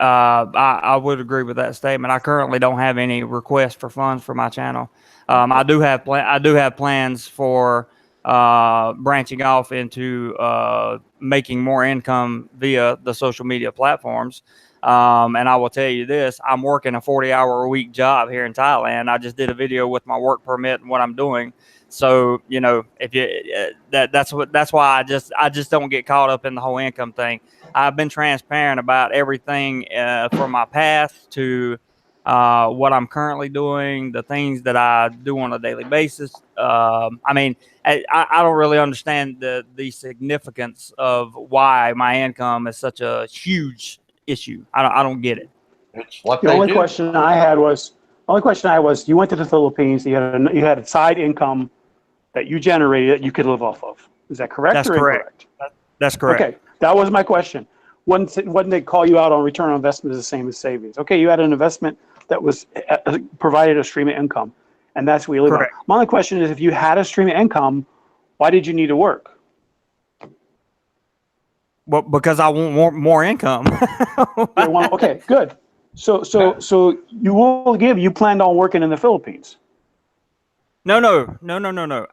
I would agree with that statement. I currently don't have any requests for funds for my channel. I do have plans for branching off into making more income via the social media platforms. And I will tell you this: I'm working a 40-hour-a-week job here in Thailand. I just did a video with my work permit and what I'm doing. So if you that's why I just don't get caught up in the whole income thing. I've been transparent about everything from my past to what I'm currently doing, the things that I do on a daily basis. I mean, I don't really understand the significance of why my income is such a huge issue. I don't get it. It's what The they only do. question I had was, you went to the Philippines, you had a side income that you generated that you could live off of. Is that correct That's or correct. incorrect? That's correct. Okay, that was my question. Wouldn't they call you out on return on investment is the same as savings? Okay, you had an investment that was provided a stream of income, and that's what you live on. Correct. My only question is, if you had a stream of income, why did you need to work? Well, because I want more income. Okay, good. So you planned on working in the Philippines. No.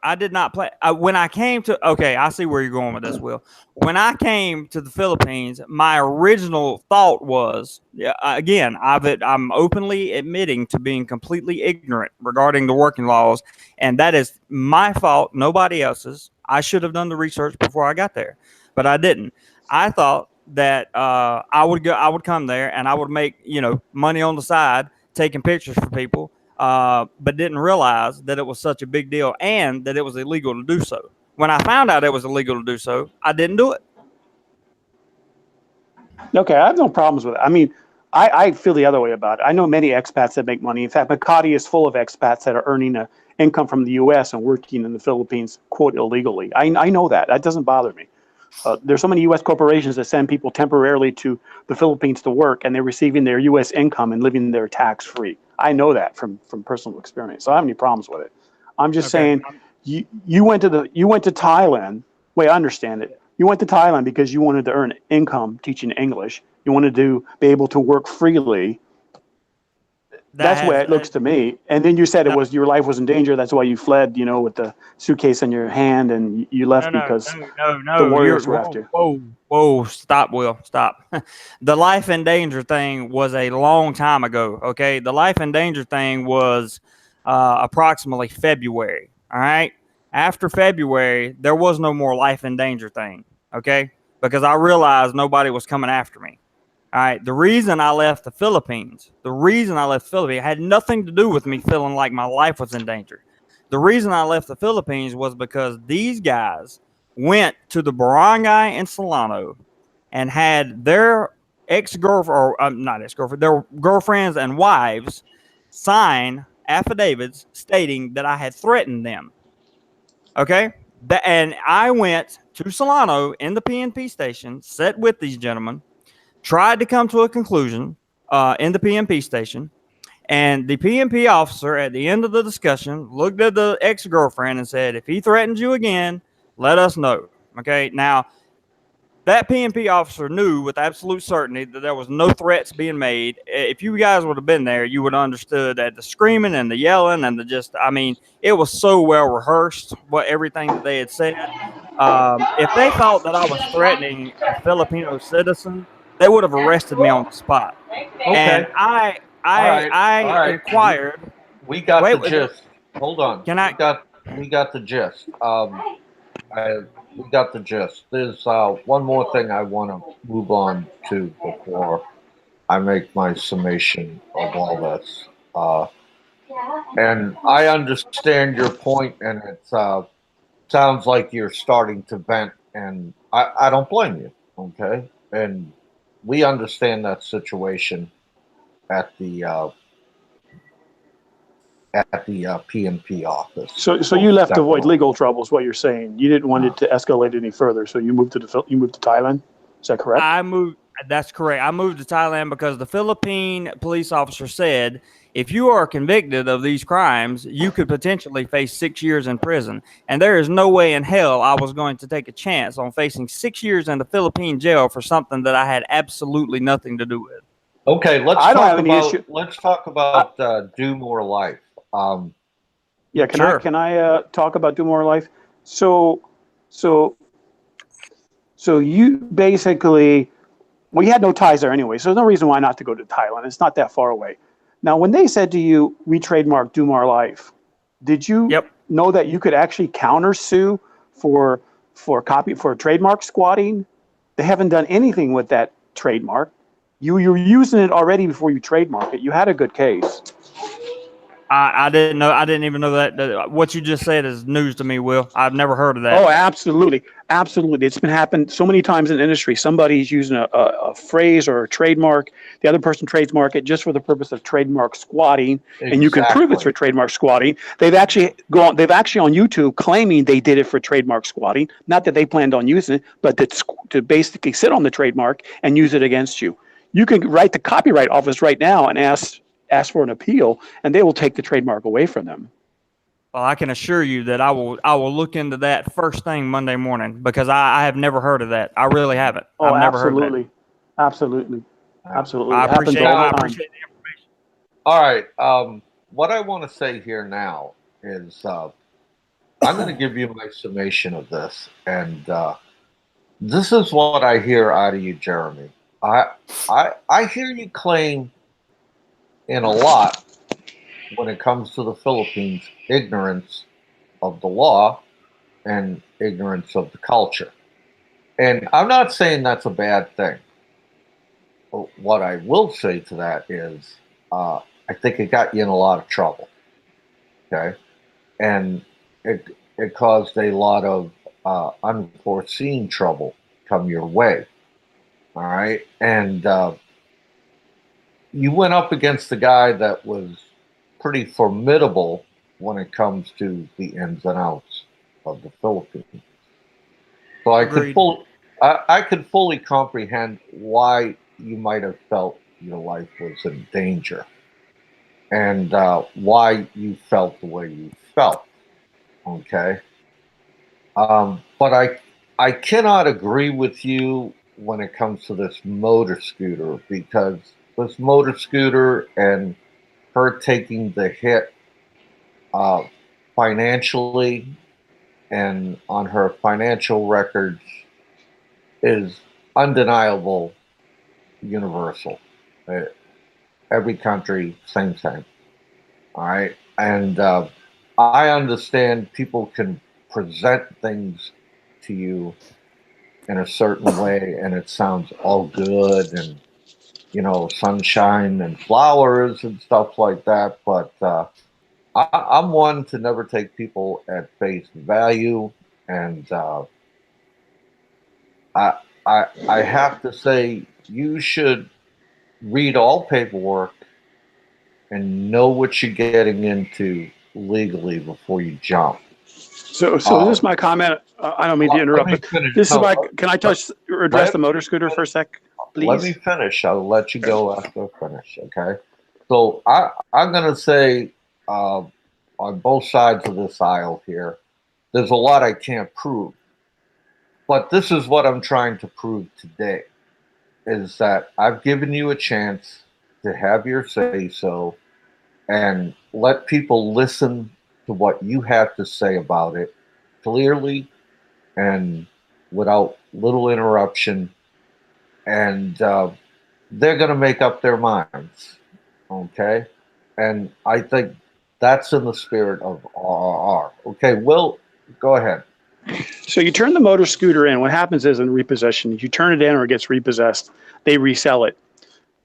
I did not play. When I came to, okay, I see where you're going with this, Will. When I came to the Philippines, my original thought was, again, I'm openly admitting to being completely ignorant regarding the working laws, and that is my fault, nobody else's. I should have done the research before I got there, but I didn't. I thought that I would come there and I would make money on the side taking pictures for people, but didn't realize that it was such a big deal and that it was illegal to do so. When I found out it was illegal to do so, I didn't do it. Okay, I have no problems with it. I mean, I feel the other way about it. I know many expats that make money. In fact, Makati is full of expats that are earning a income from the U.S. and working in the Philippines, quote, illegally. I know that. That doesn't bother me. There's so many U.S. corporations that send people temporarily to the Philippines to work, and they're receiving their U.S. income and living there tax-free. I know that from personal experience. So I don't have any problems with it. I'm just saying, you went to Thailand. Wait, I understand it. You went to Thailand because you wanted to earn income teaching English. You wanted to be able to work freely. That's the way it looks to me. And then you said it was your life was in danger. That's why you fled, with the suitcase in your hand, and you left because the warriors were after you. Whoa, stop, Will, stop. The life in danger thing was a long time ago. Okay, the life in danger thing was approximately February. All right, after February, there was no more life in danger thing. Okay, because I realized nobody was coming after me. All right. The reason I left the Philippines had nothing to do with me feeling like my life was in danger. The reason I left the Philippines was because these guys went to the barangay in Solano and had their ex-girlfriend, or not ex-girlfriend, their girlfriends and wives sign affidavits stating that I had threatened them. Okay? And I went to Solano in the PNP station, sat with these gentlemen, tried to come to a conclusion in the PNP station. And the PNP officer at the end of the discussion looked at the ex-girlfriend and said, if he threatens you again, let us know. Okay? Now, that PNP officer knew with absolute certainty that there was no threats being made. If you guys would have been there, you would have understood that the screaming and the yelling and the I mean, it was so well rehearsed, everything that they had said. If they thought that I was threatening a Filipino citizen, they would have arrested me on the spot. Okay. And I All right. inquired. We got Wait, the gist. Hold on. Can I? We got the gist. We got the gist. There's one more thing I want to move on to before I make my summation of all this. And I understand your point, and it sounds like you're starting to vent, and I don't blame you. Okay, and we understand that situation at the PNP office. So you left to avoid legal troubles. What you're saying, you didn't want it to escalate any further, so you moved to Thailand. Is that correct? I moved. That's correct. I moved to Thailand because the Philippine police officer said if you are convicted of these crimes, you could potentially face 6 years in prison. And there is no way in hell I was going to take a chance on facing 6 years in the Philippine jail for something that I had absolutely nothing to do with. Okay, let's talk about Do More Life. Yeah, can I talk about Do More Life? So you basically, well, you had no ties there anyway, so there's no reason why not to go to Thailand. It's not that far away. Now, when they said to you, we trademarked Do More Life, did you know that you could actually countersue for trademark squatting? They haven't done anything with that trademark. You were using it already before you trademark it. You had a good case. I didn't know. I didn't even know that. What you just said is news to me, Will. I've never heard of that. Oh, absolutely. Absolutely. It's been happened so many times in the industry. Somebody's using a phrase or a trademark. The other person trademark it just for the purpose of trademark squatting. Exactly. And you can prove it's for trademark squatting. They've actually on YouTube claiming they did it for trademark squatting. Not that they planned on using it, but to basically sit on the trademark and use it against you. You can write the Copyright Office right now and ask for an appeal, and they will take the trademark away from them. Well, I can assure you that I will look into that first thing Monday morning because I have never heard of that. I really haven't. Oh, I've never absolutely. Heard of that. Absolutely. I appreciate the information. All right. What I want to say here now is I'm going to give you my summation of this, and this is what I hear out of you, Jeremy. I hear you claim in a lot when it comes to the Philippines, ignorance of the law and ignorance of the culture. And I'm not saying that's a bad thing. But what I will say to that is I think it got you in a lot of trouble. Okay? And it caused a lot of unforeseen trouble come your way. All right? And you went up against a guy that was pretty formidable when it comes to the ins and outs of the Philippines. So I could fully comprehend why you might have felt your life was in danger and why you felt the way you felt. Okay. But I cannot agree with you when it comes to this motor scooter because this motor scooter and her taking the hit financially and on her financial records is undeniable, universal. Every country, same thing. All right. And I understand people can present things to you in a certain way and it sounds all good and, sunshine and flowers and stuff like that. But I'm one to never take people at face value, and I have to say you should read all paperwork and know what you're getting into legally before you jump. So this is my comment. I don't mean to interrupt, Let me but finish. this is No, my. Can I touch or address the motor scooter for a sec, let me please? finish. I'll let you go after I finish. Okay. So I'm gonna say on both sides of this aisle here, there's a lot I can't prove, but this is what I'm trying to prove today: is that I've given you a chance to have your say so and let people listen to what you have to say about it clearly and without little interruption. And they're going to make up their minds. Okay. And I think that's in the spirit of RRR. Okay. Will, go ahead. So you turn the motor scooter in. What happens is in repossession, you turn it in or it gets repossessed. They resell it.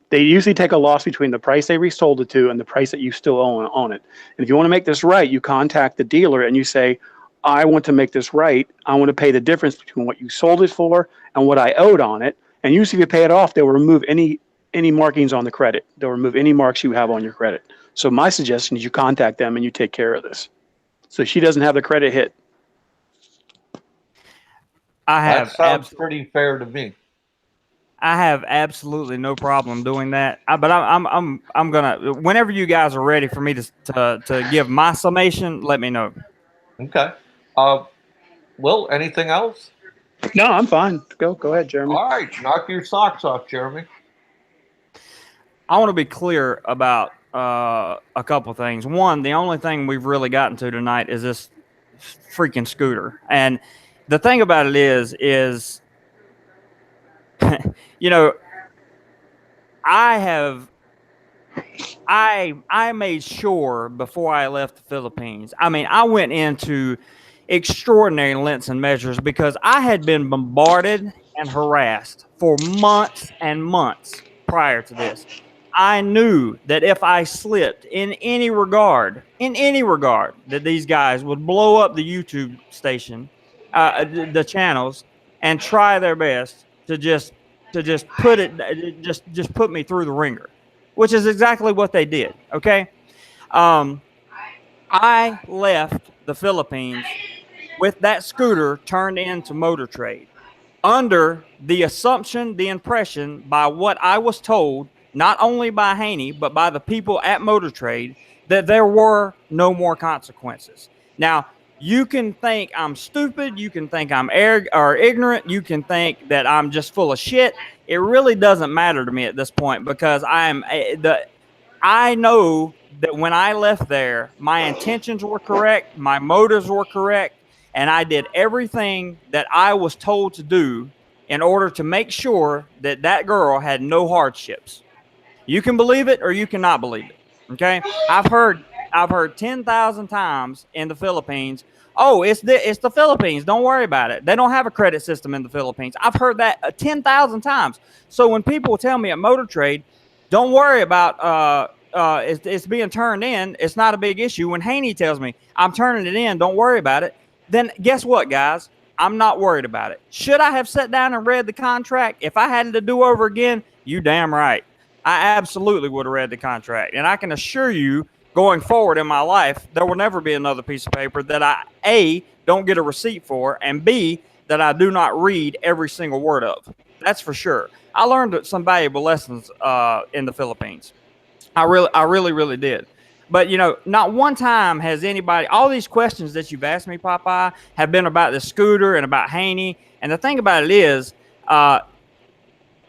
They usually take a loss between the price they resold it to and the price that you still own it. And if you want to make this right, you contact the dealer and you say, I want to make this right. I want to pay the difference between what you sold it for and what I owed on it. And usually if you pay it off, they'll remove any markings on the credit. They'll remove any marks you have on your credit. So my suggestion is you contact them and you take care of this. So she doesn't have the credit hit. That sounds pretty fair to me. I have absolutely no problem doing that. But I'm gonna, whenever you guys are ready for me to give my summation, let me know. Okay. Will, anything else? No, I'm fine. Go ahead, Jeremy. All right. Knock your socks off, Jeremy. I want to be clear about a couple things. One, the only thing we've really gotten to tonight is this freaking scooter. And the thing about it is, you know, I made sure before I left the Philippines. I mean, I went into extraordinary lengths and measures because I had been bombarded and harassed for months and months prior to this. I knew that if I slipped in any regard, that these guys would blow up the YouTube station, the channels, and try their best to just put me through the ringer, which is exactly what they did. Okay, I left the Philippines with that scooter turned into motor trade under the assumption, the impression by what I was told, not only by Haney, but by the people at Motor Trade, that there were no more consequences. Now, you can think I'm stupid. You can think I'm ignorant. You can think that I'm just full of shit. It really doesn't matter to me at this point because I know that when I left there, my intentions were correct, my motives were correct, and I did everything that I was told to do in order to make sure that that girl had no hardships. You can believe it or you cannot believe it. Okay, I've heard 10,000 times in the Philippines. Oh, it's the Philippines. Don't worry about it. They don't have a credit system in the Philippines. I've heard that 10,000 times. So when people tell me at Motor Trade, don't worry about it's being turned in, it's not a big issue. When Haney tells me I'm turning it in, don't worry about it. Then guess what, guys? I'm not worried about it. Should I have sat down and read the contract? If I had to do over again, you damn right. I absolutely would have read the contract. And I can assure you, going forward in my life, there will never be another piece of paper that I, A, don't get a receipt for, and B, that I do not read every single word of. That's for sure. I learned some valuable lessons in the Philippines. I really did. But not one time has anybody. All these questions that you've asked me, Popeye, have been about the scooter and about Haney. And the thing about it is,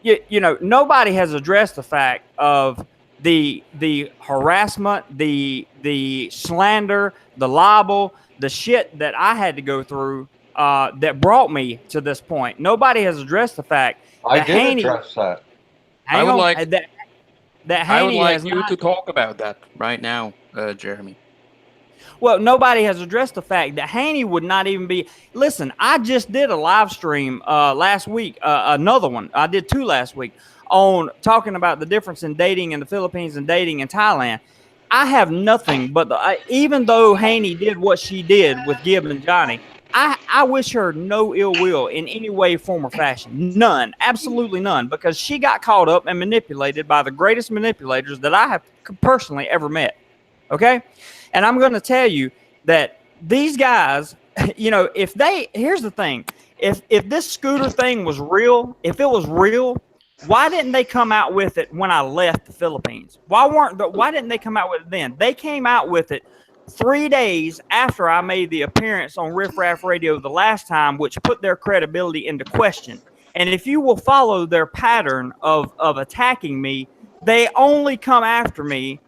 nobody has addressed the fact of the harassment, the slander, the libel, the shit that I had to go through that brought me to this point. Nobody has addressed the fact that Haney. Address that. Hang on. That Haney I would like has you not, to talk about that right now, Jeremy. Well, nobody has addressed the fact that Haney would not even be. Listen, I just did a live stream last week, another one. I did two last week on talking about the difference in dating in the Philippines and dating in Thailand. I have nothing but even though Haney did what she did with Gib and Johnny, I wish her no ill will in any way, form, or fashion. None. Absolutely none. Because she got caught up and manipulated by the greatest manipulators that I have personally ever met. Okay? And I'm going to tell you that these guys, you know, here's the thing. If this scooter thing was real, if it was real, why didn't they come out with it when I left the Philippines? Why didn't they come out with it then? They came out with it 3 days after I made the appearance on Riff Raff Radio the last time, which put their credibility into question. And if you will follow their pattern of attacking me, they only come after me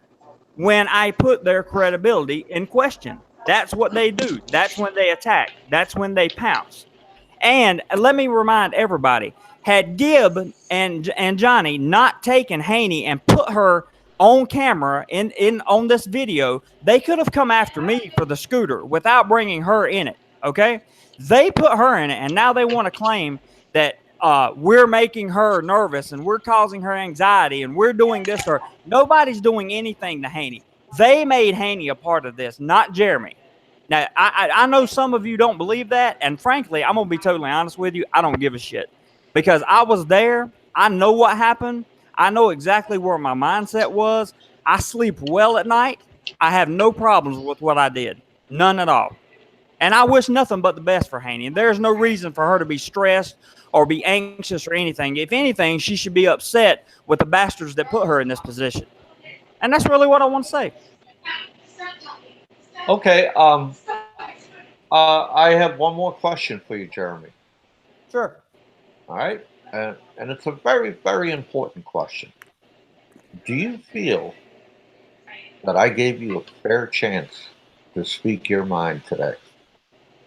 when I put their credibility in question. That's what they do. That's when they attack. That's when they pounce. And let me remind everybody, had Gibb and Johnny not taken Haney and put her on camera in on this video, they could have come after me for the scooter without bringing her in it. Okay, they put her in it, and now they want to claim that we're making her nervous and we're causing her anxiety and we're doing this to her. Nobody's doing anything to Haney. They made Haney a part of this, not Jeremy. Now, I know some of you don't believe that, and frankly, I'm going to be totally honest with you. I don't give a shit because I was there. I know what happened. I know exactly where my mindset was. I sleep well at night. I have no problems with what I did. None at all. And I wish nothing but the best for Haney. And there's no reason for her to be stressed or be anxious or anything. If anything, she should be upset with the bastards that put her in this position. And that's really what I want to say. Okay. I have one more question for you, Jeremy. Sure. All right. And it's a very, very important question. Do you feel that I gave you a fair chance to speak your mind today?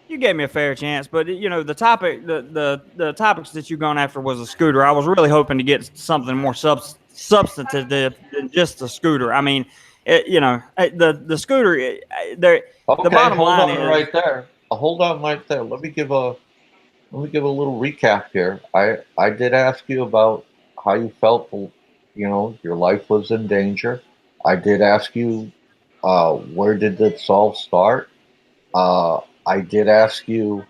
You gave me a fair chance, but you know the topic, the topics that you're going after was a scooter. I was really hoping to get something more substantive than just a scooter. I mean, the scooter. The bottom line is right there. Hold on right there. Let me give a little recap here. I did ask you about how you felt. You know, your life was in danger. I did ask you where did this all start. I did ask you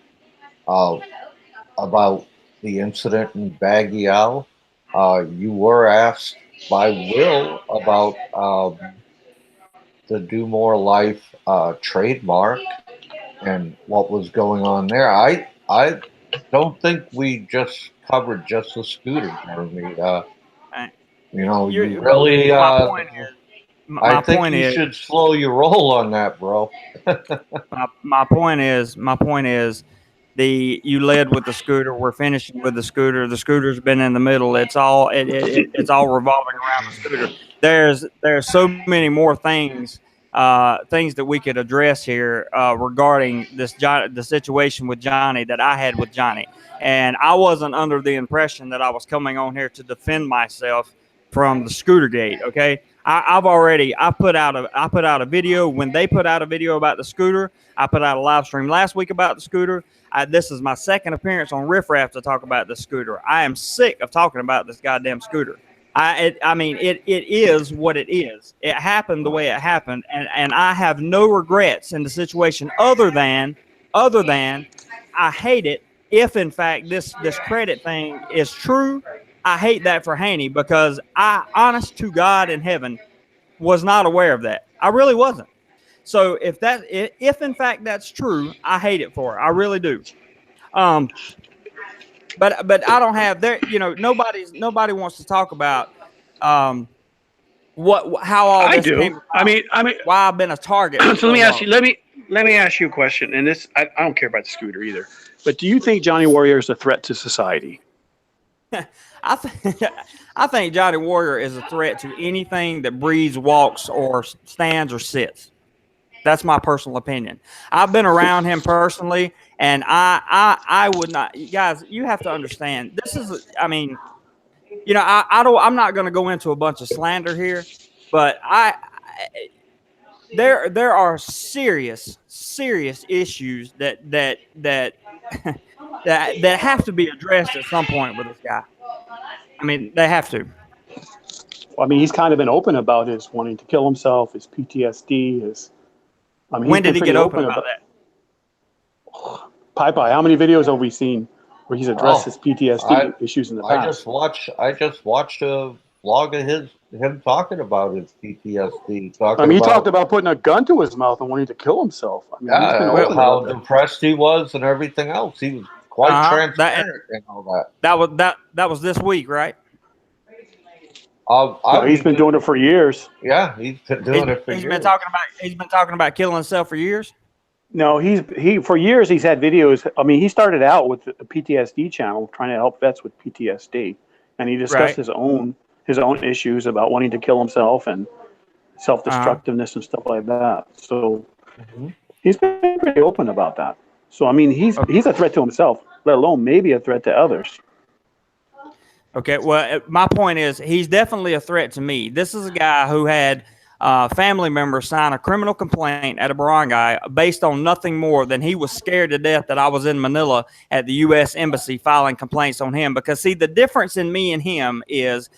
about the incident in Baguio. You were asked by Will about the Do More Life trademark and what was going on there. I don't think we just covered just the scooter, Jeremy. You know, you really. My point is, I think you should slow your roll on that, bro. my point is, you led with the scooter. We're finishing with the scooter. The scooter's been in the middle. It's all it's all revolving around the scooter. There's so many more things that we could address here regarding the situation with Johnny that I had with Johnny, and I wasn't under the impression that I was coming on here to defend myself from the scooter gate. Okay. I put out a video when they put out a video about the scooter. I put out a live stream last week about the scooter. This is my second appearance on Riff Raff to talk about the scooter. I am sick of talking about this goddamn scooter. I mean, it is what it is. It happened the way it happened, and I have no regrets in the situation other than I hate it. If in fact this credit thing is true, I hate that for Haney because I, honest to God in heaven, was not aware of that. I really wasn't. So if in fact that's true, I hate it for her. I really do. But I don't have there. You know, nobody wants to talk about how all this came about. I mean, why I've been a target. So let me ask you. Let me ask you a question. And this, I don't care about the scooter either. But do you think Johnny Warrior is a threat to society? I think Johnny Warrior is a threat to anything that breathes, walks, or stands or sits. That's my personal opinion. I've been around him personally, and I would not. You guys, you have to understand. This is, I mean, you know, I'm not going to go into a bunch of slander here, but there are serious issues that that have to be addressed at some point with this guy. I mean, they have to. Well, I mean, he's kind of been open about his wanting to kill himself, his PTSD, his. I mean, when did he get open about that? Pi, how many videos have we seen where he's addressed his PTSD issues in the past? I just watched a vlog of him talking about his PTSD. I mean, he talked about putting a gun to his mouth and wanting to kill himself. I mean, he's been open how about that. depressed he was and everything else. He was quite transparent and all that. That was this week, right? No, he's been doing it for years. Yeah, he's been doing it for years. He's been talking about killing himself for years. No, he for years he's had videos. I mean, he started out with a PTSD channel trying to help vets with PTSD, and he discussed his own issues about wanting to kill himself and self-destructiveness and stuff like that. So he's been pretty open about that. So I mean, he's a threat to himself, let alone maybe a threat to others. Okay, well, my point is he's definitely a threat to me. This is a guy who had family members sign a criminal complaint at a barangay based on nothing more than he was scared to death that I was in Manila at the U.S. Embassy filing complaints on him. Because, see, the difference in me and him is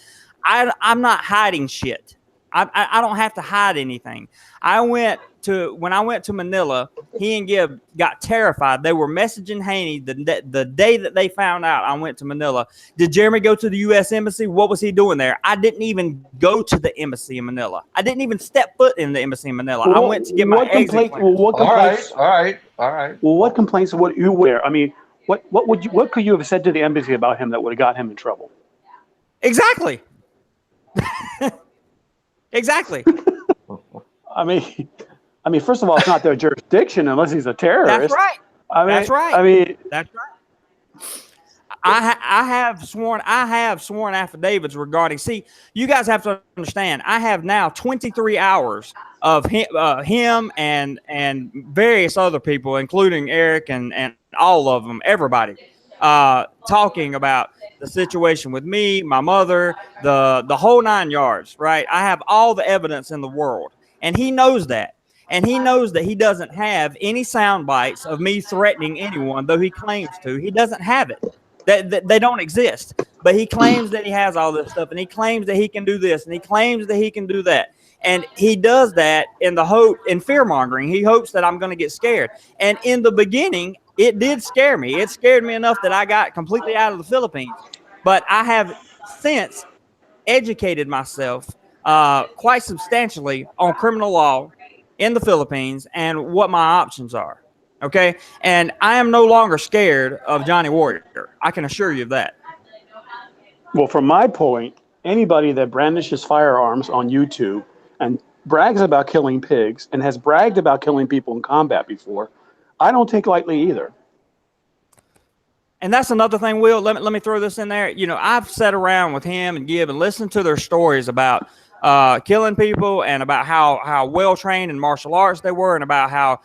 I'm not hiding shit. I don't have to hide anything. When I went to Manila, he and Gib got terrified. They were messaging Haney the day that they found out I went to Manila. Did Jeremy go to the U.S. Embassy? What was he doing there? I didn't even go to the embassy in Manila. I didn't even step foot in the embassy in Manila. I went to get my exit clearance. All right. Well, what complaints would you wear? I mean, what could you have said to the embassy about him that would have got him in trouble? Exactly. Exactly. I mean, first of all, it's not their jurisdiction unless he's a terrorist. That's right. That's right. I mean, that's right. I have sworn affidavits regarding. See, you guys have to understand. I have now 23 hours of him and various other people, including Eric and all of them, everybody, talking about the situation with me, my mother, the whole 9 yards. Right. I have all the evidence in the world, and he knows that. And he knows that he doesn't have any sound bites of me threatening anyone, though he claims to. He doesn't have it. They don't exist. But he claims that he has all this stuff, and he claims that he can do this, and he claims that he can do that. And he does that in fear mongering. He hopes that I'm going to get scared. And in the beginning, it did scare me. It scared me enough that I got completely out of the Philippines. But I have since educated myself quite substantially on criminal law in the Philippines and what my options are. Okay. And I am no longer scared of Johnny Warrior. I can assure you of that. Well, from my point, anybody that brandishes firearms on YouTube and brags about killing pigs and has bragged about killing people in combat before, I don't take lightly either. And that's another thing, Will. Let me throw this in there. You know, I've sat around with him and Gib and listened to their stories about killing people and about how well trained in martial arts they were, and about how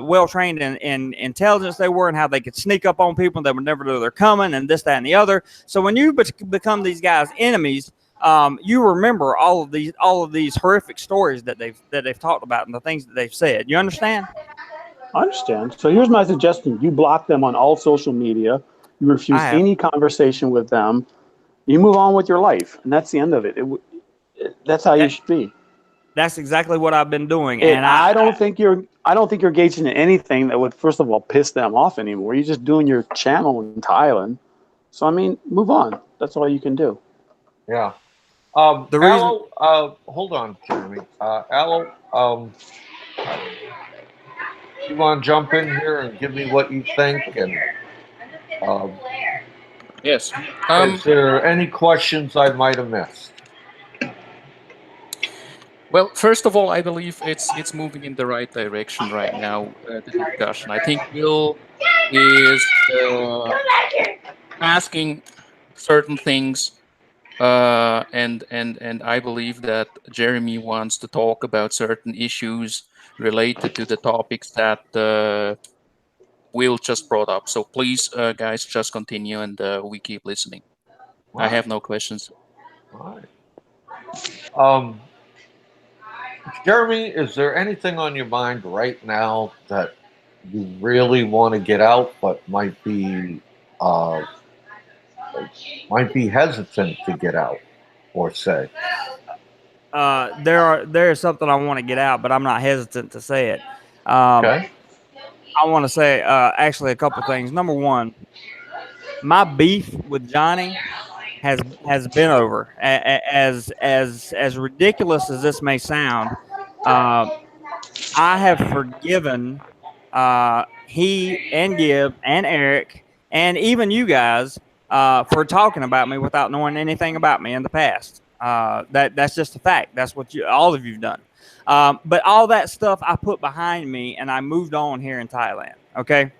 well trained in intelligence they were, and how they could sneak up on people and they would never know they're coming, and this, that, and the other. So when you become these guys' enemies, you remember all of these horrific stories that they've talked about and the things that they've said. You understand? I understand. So here's my suggestion: you block them on all social media. You refuse any conversation with them. You move on with your life, and that's the end of it. That's how you should be. That's exactly what I've been doing. And I don't think you're engaged in anything that would, first of all, piss them off anymore. You're just doing your channel in Thailand. So I mean, move on. That's all you can do. Yeah. Aloe, hold on, Jeremy. Aloe, you want to jump in here and give me what you think? And yes. Is there any questions I might have missed? Well, first of all, I believe it's moving in the right direction right now, the discussion. I think Will is asking certain things, and I believe that Jeremy wants to talk about certain issues related to the topics that Will just brought up. So please, guys, just continue, and we keep listening. I have no questions. All right. Jeremy, is there anything on your mind right now that you really want to get out, but might be hesitant to get out or say? There is something I want to get out, but I'm not hesitant to say it. Okay. I want to say actually a couple things. Number one, my beef with Johnny has been over. As ridiculous as this may sound, uh, I have forgiven he and Gibb and Eric and even you guys for talking about me without knowing anything about me in the past. That's just a fact. That's what all of you've done. But all that stuff I put behind me and I moved on here in Thailand. Okay.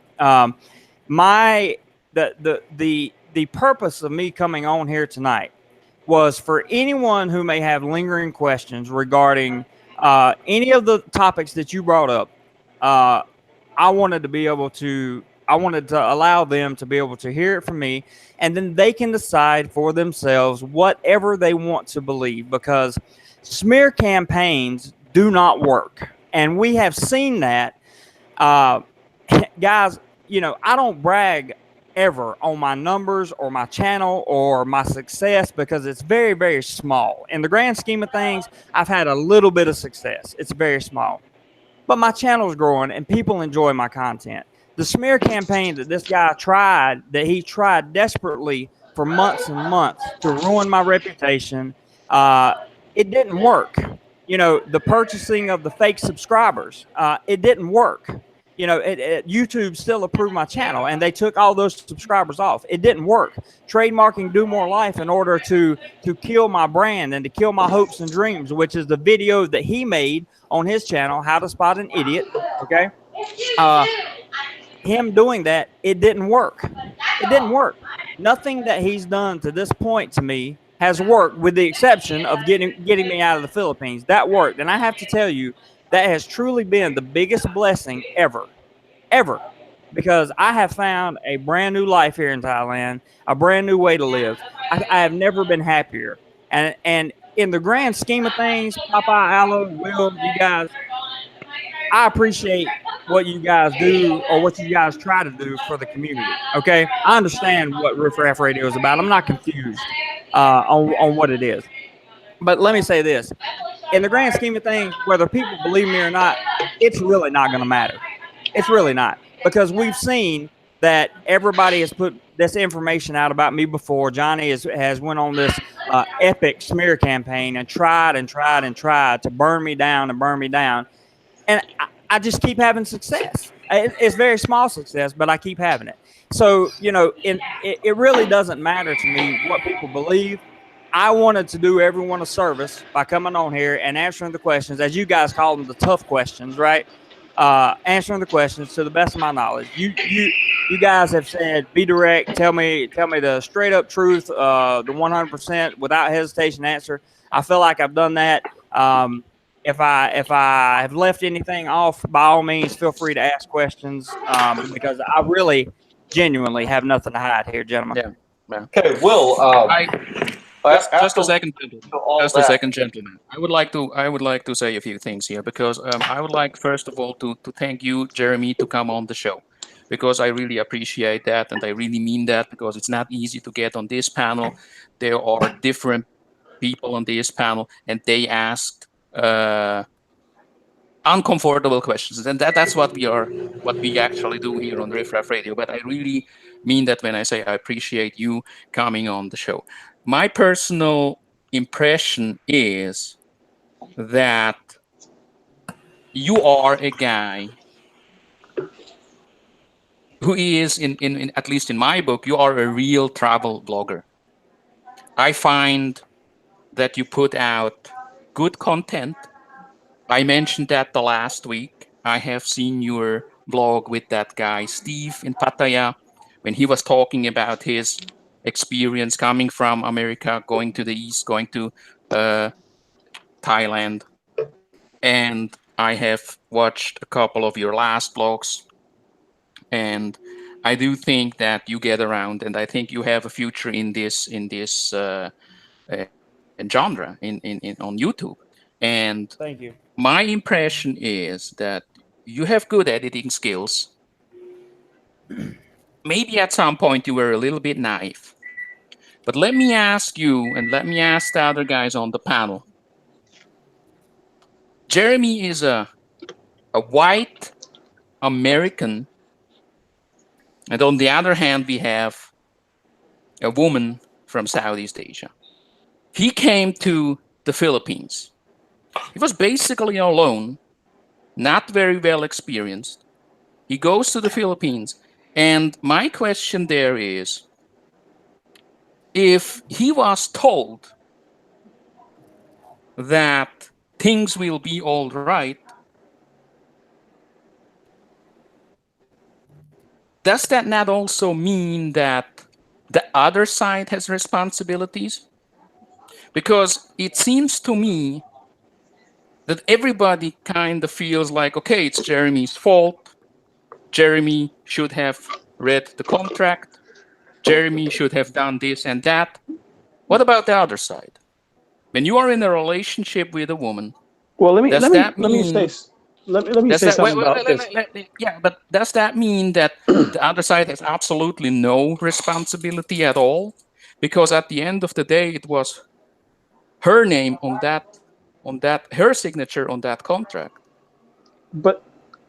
My the purpose of me coming on here tonight was for anyone who may have lingering questions regarding any of the topics that you brought up. Uh, I wanted to be able to. I wanted to allow them to be able to hear it from me, and then they can decide for themselves whatever they want to believe. Because smear campaigns do not work, and we have seen that. Uh, Guys, I don't brag ever on my numbers or my channel or my success because it's very, very small. In the grand scheme of things, I've had a little bit of success. It's very small. But my channel's growing and people enjoy my content. The smear campaign that this guy tried, that he tried desperately for months and months to ruin my reputation, uh, it didn't work. The purchasing of the fake subscribers, it didn't work. YouTube still approved my channel and they took all those subscribers off. It didn't work. Trademarking Do More Life in order to kill my brand and to kill my hopes and dreams, which is the video that he made on his channel, How to Spot an Idiot. Okay. Him doing that, it didn't work. It didn't work. Nothing that he's done to this point to me has worked, with the exception of getting me out of the Philippines. That worked. And I have to tell you, that has truly been the biggest blessing ever, because I have found a brand new life here in Thailand, a brand new way to live. I have never been happier. And in the grand scheme of things, Papa, Alan, Will, you guys, I appreciate what you guys do or what you guys try to do for the community. Okay, I understand what Riff Raff Radio is about. I'm not confused on what it is. But let me say this: in the grand scheme of things, whether people believe me or not, it's really not going to matter. It's really not, because we've seen that everybody has put this information out about me before. Johnny has went on this epic smear campaign and tried and tried and tried to burn me down and burn me down. And I just keep having success. It's very small success, but I keep having it. So, it really doesn't matter to me what people believe. I wanted to do everyone a service by coming on here and answering the questions, as you guys call them, the tough questions, right? Answering the questions to the best of my knowledge. You guys have said, be direct, tell me the straight up truth, the 100% without hesitation answer. I feel like I've done that. If I have left anything off, by all means, feel free to ask questions, because I really genuinely have nothing to hide here, gentlemen. Yeah. Okay, Will. Just a second, gentlemen. Just a second, gentlemen. I would like to say a few things here, because I would like, first of all, to thank you, Jeremy, to come on the show, because I really appreciate that, and I really mean that, because it's not easy to get on this panel. There are different people on this panel, and they asked uncomfortable questions, and that's what we actually do here on Riff Raff Radio. But I really mean that when I say I appreciate you coming on the show. My personal impression is that you are a guy who is, in at least in my book, you are a real travel blogger. I find that you put out good content. I mentioned that the last week. I have seen your blog with that guy, Steve, in Pattaya, when he was talking about his experience coming from America, going to the East, going to Thailand. And I have watched a couple of your last blogs. And I do think that you get around, and I think you have a future in this genre on YouTube. And Thank you. my impression is that you have good editing skills. Maybe at some point you were a little bit naive. But let me ask you, and let me ask the other guys on the panel. Jeremy is a white American And on the other hand, we have a woman from Southeast Asia. He came to the Philippines. He was basically alone, not very well experienced. He goes to the Philippines. And my question there is, if he was told that things will be all right, does that not also mean that the other side has responsibilities? Because it seems to me that everybody kind of feels like, okay, it's Jeremy's fault. Jeremy should have read the contract. Jeremy should have done this and that. What about the other side? When you are in a relationship with a woman, Well, does that let me say mean let me does say that something about this. yeah? But does that mean that the other side has absolutely no responsibility at all? Because at the end of the day, it was her name on that her signature on that contract. But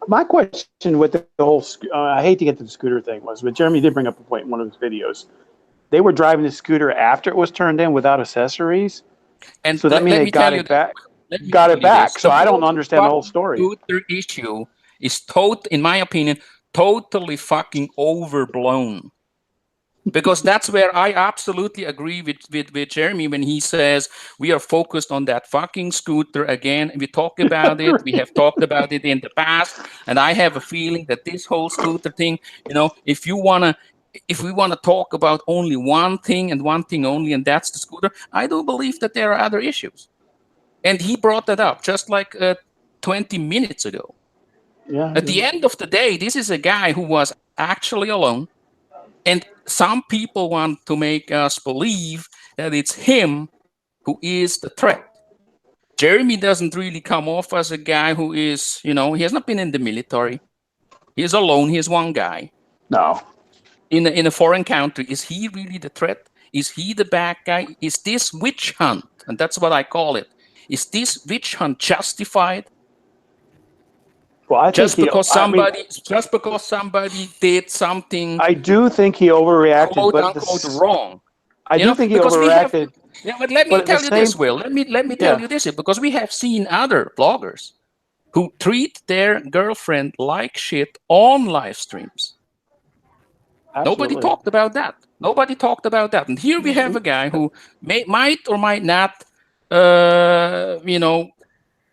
my question with the whole I hate to get to the scooter thing was, but Jeremy did bring up a point in one of his videos. They were driving the scooter after it was turned in without accessories, And so that means let they me tell got you it this. back. Let me Got tell it you this. back. So The I don't whole understand the whole fucking story. scooter issue is in my opinion, totally fucking overblown. Because that's where I absolutely agree with Jeremy when he says we are focused on that fucking scooter again. We talk about it. We have talked about it in the past, and I have a feeling that this whole scooter thing, if we wanna talk about only one thing and one thing only, and that's the scooter, I do believe that there are other issues. And he brought that up just like 20 minutes ago. Yeah. At the end of the day, this is a guy who was actually alone. And some people want to make us believe that it's him who is the threat. Jeremy doesn't really come off as a guy who is, he has not been in the military. He is alone. He is one guy No. in a foreign country. Is he really the threat? Is he the bad guy? Is this witch hunt? And that's what I call it. Is this witch hunt justified? Well, I think Just he. because I mean, somebody did something I do think he overreacted, quote but unquote wrong. I do think he Because we have, overreacted. but let But me at the tell you this, same, Will. Let me tell yeah, you this, because we have seen other bloggers who treat their girlfriend like shit on live streams. Nobody absolutely. talked about that. Nobody talked about that. And here we have a guy who might or might not,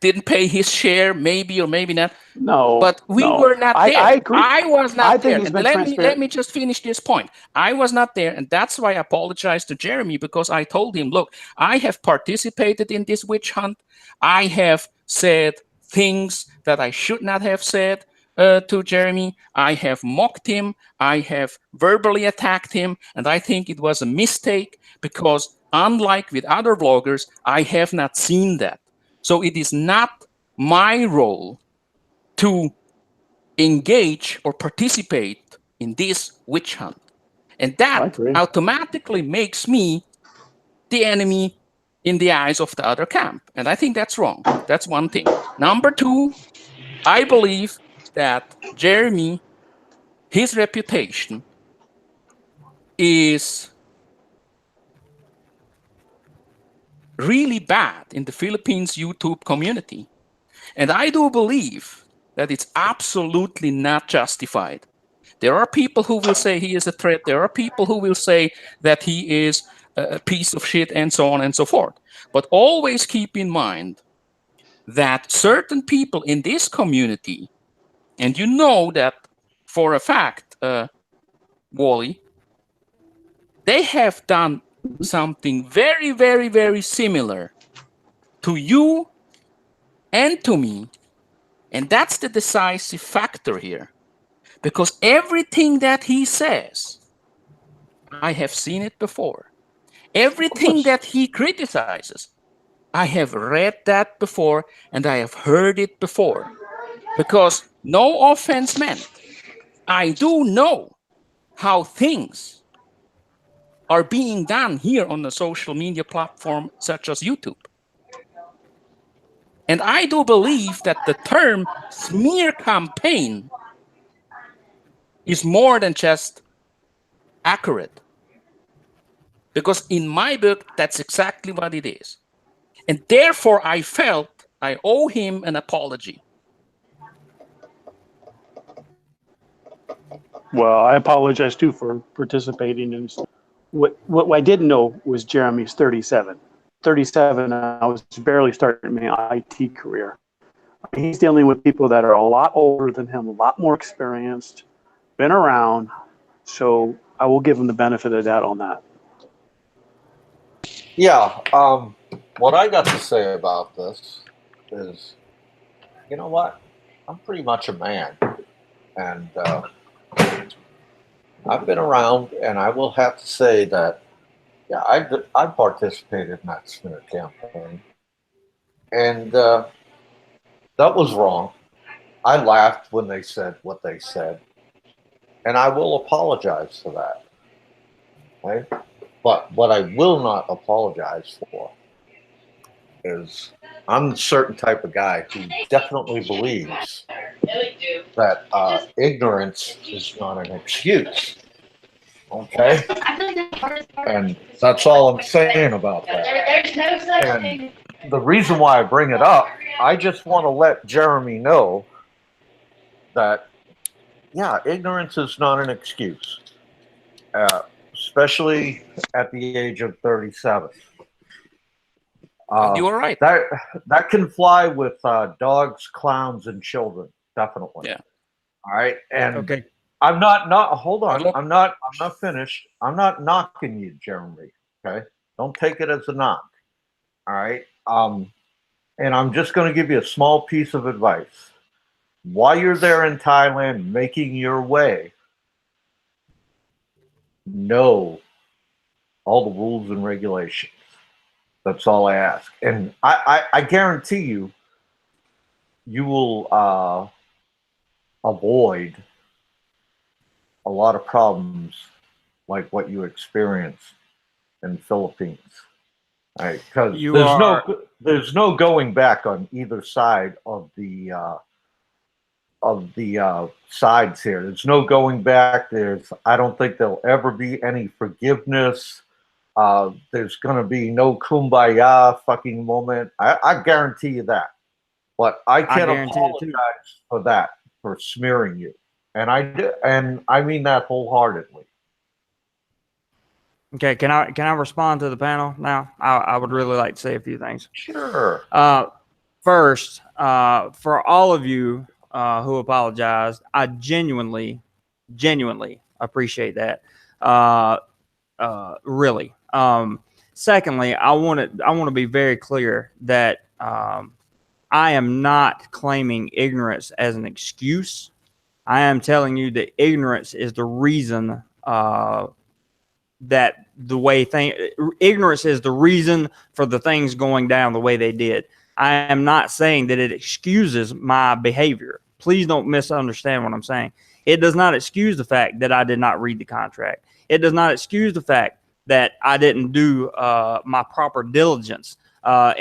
didn't pay his share, maybe or maybe not. No, But we no. were not I there. agree. I was I not think there. he's And been let transparent. me just finish this point. I was not there, and that's why I apologized to Jeremy, because I told him, look, I have participated in this witch hunt. I have said things that I should not have said to Jeremy. I have mocked him. I have verbally attacked him, and I think it was a mistake because, unlike with other vloggers, I have not seen that. So it is not my role to engage or participate in this witch hunt. And I that agree. automatically makes me the enemy in the eyes of the other camp. And I think that's wrong. That's one thing. Number two, I believe that Jeremy, his reputation is really bad in the Philippines YouTube community. And I do believe that it's absolutely not justified. There are people who will say he is a threat. There are people who will say that he is a piece of shit, and so on and so forth. But always keep in mind that certain people in this community, and you know that for a fact, Wally, they have done something very, very, very similar to you and to me. And that's the decisive factor here. Because everything that he says, I have seen it before. Of Everything course. that he criticizes, I have read that before and I have heard it before. Because no offense meant, I do know how things are being done here on the social media platform such as YouTube. And I do believe that the term smear campaign is more than just accurate. Because in my book, that's exactly what it is. And therefore, I felt I owe him an apology. Well, I apologize too for participating in this. What I didn't know was Jeremy's 37. 37, I was barely starting my IT career. He's dealing with people that are a lot older than him, a lot more experienced, been around. So I will give him the benefit of that on that. Yeah. What I got to say about this is, you know what? I'm pretty much a man, and I've been around, and I will have to say that, yeah, I participated in that smear campaign, and that was wrong. I laughed when they said what they said, and I will apologize for that. Right? But what I will not apologize for is I'm a certain type of guy who definitely believes that ignorance is not an excuse. Okay? And that's all I'm saying about that. And the reason why I bring it up, I just want to let Jeremy know that, yeah, ignorance is not an excuse, especially at the age of 37. You are right. That can fly with dogs, clowns, and children, definitely. Yeah. All right. And Okay. I'm not hold on. Look, I'm not finished. I'm not knocking you, Jeremy. Okay. Don't take it as a knock. All right. And I'm just going to give you a small piece of advice. While you're there in Thailand making your way, know all the rules and regulations. That's all I ask. And I guarantee you, you will avoid a lot of problems like what you experienced in the Philippines. Right? Because there's no going back on either side of the sides here. There's no going back. I don't think there'll ever be any forgiveness. There's going to be no kumbaya fucking moment. I guarantee you that. But I can't apologize for that, for smearing you. And I mean that wholeheartedly. Okay, can I respond to the panel now? I would really like to say a few things. Sure. First, for all of you who apologized, I genuinely appreciate that. Really. Secondly, I want to be very clear that I am not claiming ignorance as an excuse. I am telling you that ignorance is the reason ignorance is the reason for the things going down the way they did. I am not saying that it excuses my behavior. Please don't misunderstand what I'm saying. It does not excuse the fact that I did not read the contract. It does not excuse the fact that I didn't do my proper diligence or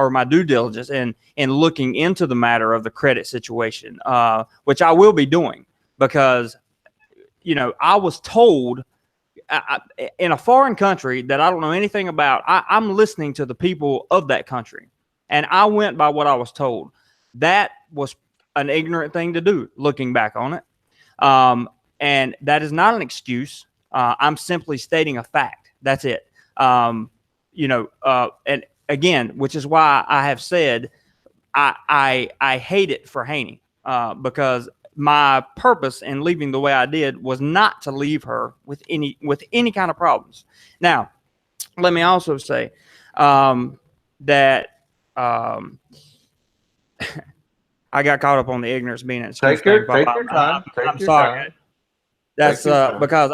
my due diligence in looking into the matter of the credit situation, which I will be doing because, I was told in a foreign country that I don't know anything about. I'm listening to the people of that country, and I went by what I was told. That was an ignorant thing to do, looking back on it. And that is not an excuse. I'm simply stating a fact. That's it. And again, which is why I have said I hate it for Haney, because my purpose in leaving the way I did was not to leave her with any kind of problems. Now, let me also say that I got caught up on the ignorance being an excuse. Take your time. I'm sorry. That's because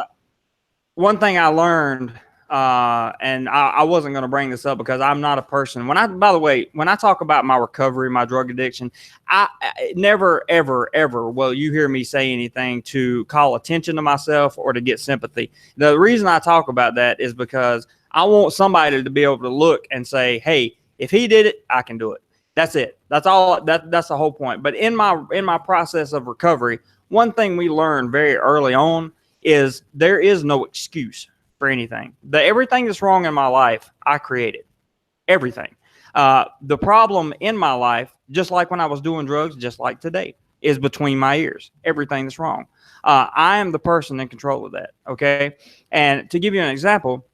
one thing I learned, and I wasn't going to bring this up because I'm not a person. By the way, when I talk about my recovery, my drug addiction, I never, ever, ever will you hear me say anything to call attention to myself or to get sympathy. The reason I talk about that is because I want somebody to be able to look and say, hey, if he did it, I can do it. That's it. That's all. That's the whole point. But in my process of recovery, one thing we learned very early on is there is no excuse for anything. Everything that's wrong in my life, I created. Everything. The problem in my life, just like when I was doing drugs, just like today, is between my ears. Everything that's wrong. I am the person in control of that. Okay. And to give you an example,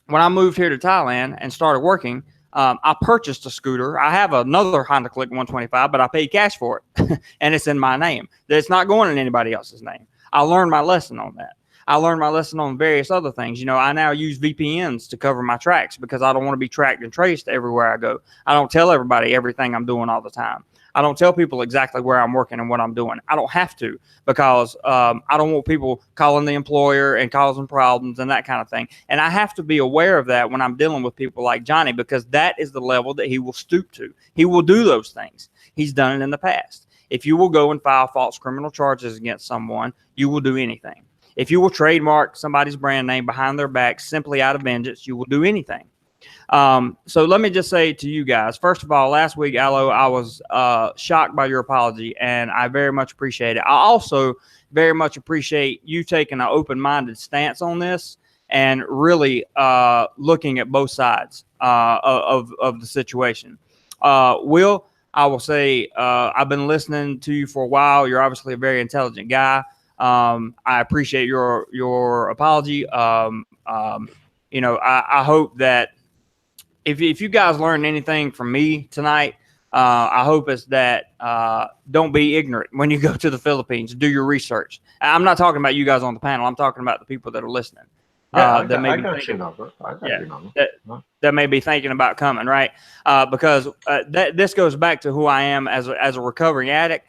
when I moved here to Thailand and started working, I purchased a scooter. I have another Honda Click 125, but I paid cash for it, and it's in my name. It's not going in anybody else's name. I learned my lesson on that. I learned my lesson on various other things. You know, I now use VPNs to cover my tracks because I don't want to be tracked and traced everywhere I go. I don't tell everybody everything I'm doing all the time. I don't tell people exactly where I'm working and what I'm doing. I don't have to because I don't want people calling the employer and causing problems and that kind of thing. And I have to be aware of that when I'm dealing with people like Johnny, because that is the level that he will stoop to. He will do those things. He's done it in the past. If you will go and file false criminal charges against someone, you will do anything. If you will trademark somebody's brand name behind their back simply out of vengeance, you will do anything. So let me just say to you guys, first of all, last week, Aloe, I was shocked by your apology, and I very much appreciate it. I also very much appreciate you taking an open-minded stance on this and really looking at both sides of the situation. Will, I will say I've been listening to you for a while. You're obviously a very intelligent guy. I appreciate your apology. You know, I hope that if you guys learned anything from me tonight, I hope it's that don't be ignorant when you go to the Philippines. Do your research. I'm not talking about you guys on the panel. I'm talking about the people that are listening. Yeah, I got your number. That may be thinking about coming, right? Because this goes back to who I am as a recovering addict.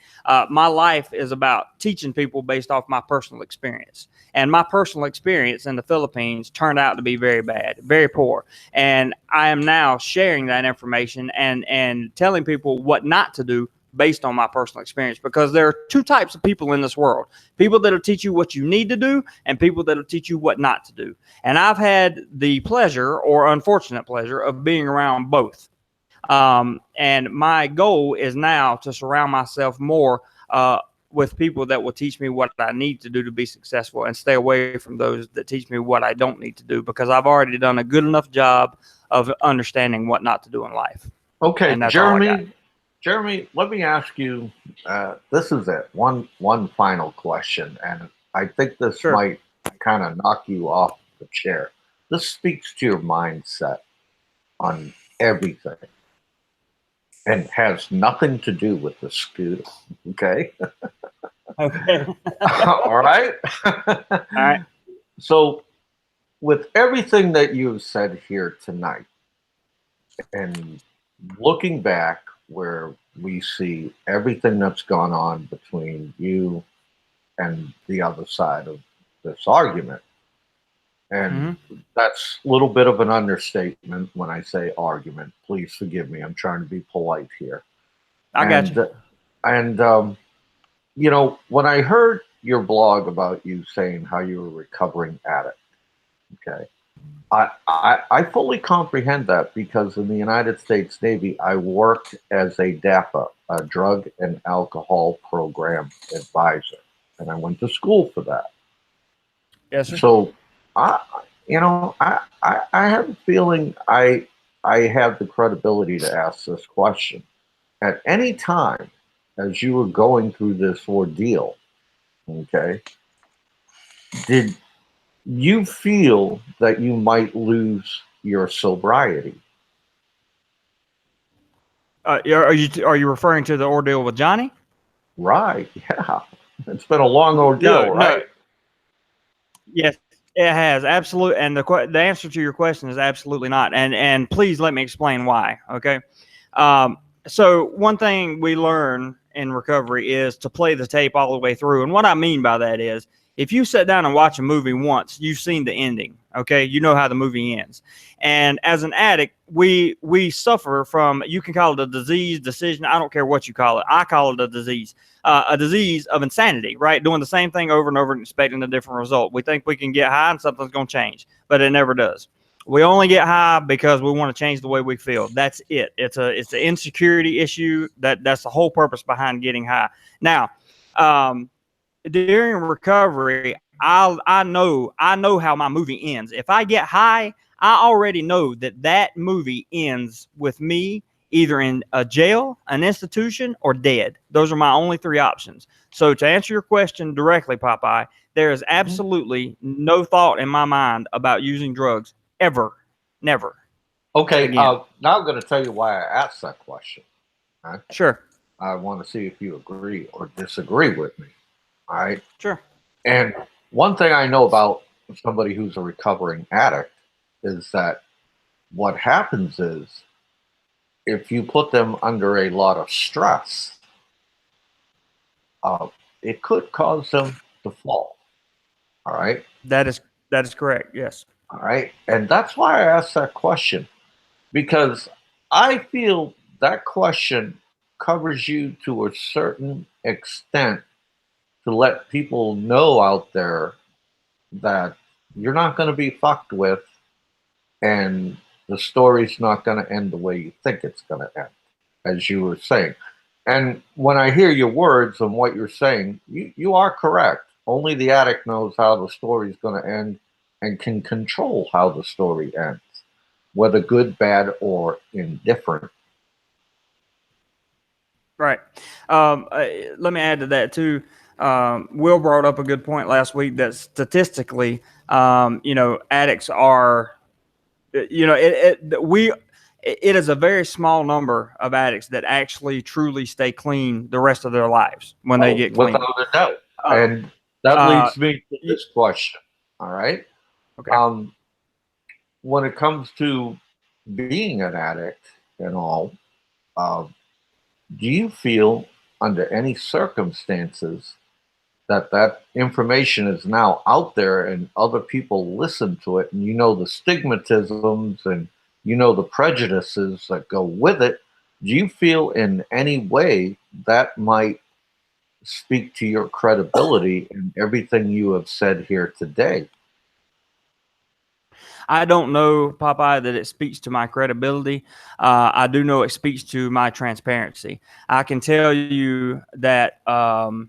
My life is about teaching people based off my personal experience. And my personal experience in the Philippines turned out to be very bad, very poor. And I am now sharing that information and telling people what not to do based on my personal experience, because there are two types of people in this world: people that'll teach you what you need to do and people that'll teach you what not to do. And I've had the pleasure or unfortunate pleasure of being around both. And my goal is now to surround myself more with people that will teach me what I need to do to be successful, and stay away from those that teach me what I don't need to do, because I've already done a good enough job of understanding what not to do in life. Okay, Jeremy, let me ask you, this is it, one final question, and I think this might kind of knock you off the chair. This speaks to your mindset on everything and has nothing to do with the scooter, okay? Okay. All right? All right. So, with everything that you've said here tonight, and looking back where we see everything that's gone on between you and the other side of this argument, and that's a little bit of an understatement when I say argument. Please forgive me. I'm trying to be polite here. I got you. And you know, when I heard your blog about you saying how you were a recovering addict, okay, I fully comprehend that, because in the United States Navy, I worked as a DAPA, a drug and alcohol program advisor, and I went to school for that. Yes, sir. So, I have a feeling I have the credibility to ask this question. At any time as you were going through this ordeal, okay, did you feel that you might lose your sobriety? Are you referring to the ordeal with Johnny? Right. Yeah. It's been a long ordeal, right? No. Yes, it has. Absolutely. And the answer to your question is absolutely not. And please let me explain why. Okay. So one thing we learn in recovery is to play the tape all the way through. And what I mean by that is, if you sit down and watch a movie once, you've seen the ending. Okay. You know how the movie ends. And as an addict, we suffer from, you can call it a disease, decision. I don't care what you call it. I call it a disease of insanity, right? Doing the same thing over and over and expecting a different result. We think we can get high and something's going to change, but it never does. We only get high because we want to change the way we feel. That's it. It's an insecurity issue. That's the whole purpose behind getting high. Now, during recovery, I know how my movie ends. If I get high, I already know that that movie ends with me either in a jail, an institution, or dead. Those are my only three options. So to answer your question directly, Popeye, there is absolutely no thought in my mind about using drugs ever, never Okay, again. now I'm going to tell you why I asked that question. Right? Sure, I want to see if you agree or disagree with me. All right. sure. And one thing I know about somebody who's a recovering addict is that what happens is if you put them under a lot of stress, uh, it could cause them to fall. All right. That is correct. Yes. All right. And that's why I asked that question because I feel that question covers you to a certain extent to let people know out there that you're not going to be fucked with and the story's not going to end the way you think it's going to end, as you were saying. And when I hear your words and what you're saying, you are correct. Only the addict knows how the story's going to end and can control how the story ends, whether good, bad, or indifferent. Right. Let me add to that too. Will brought up a good point last week that statistically, addicts are, it is a very small number of addicts that actually truly stay clean the rest of their lives when they Oh, get clean. without a doubt. Uh, And that uh, leads me to y- this question. All right. okay. Um, when it comes to being an addict and all, um, do you feel under any circumstances that that information is now out there and other people listen to it and you know the stigmatisms and you know the prejudices that go with it? Do you feel in any way that might speak to your credibility and everything you have said here today? I don't know, Popeye, that it speaks to my credibility. I do know it speaks to my transparency. I can tell you that the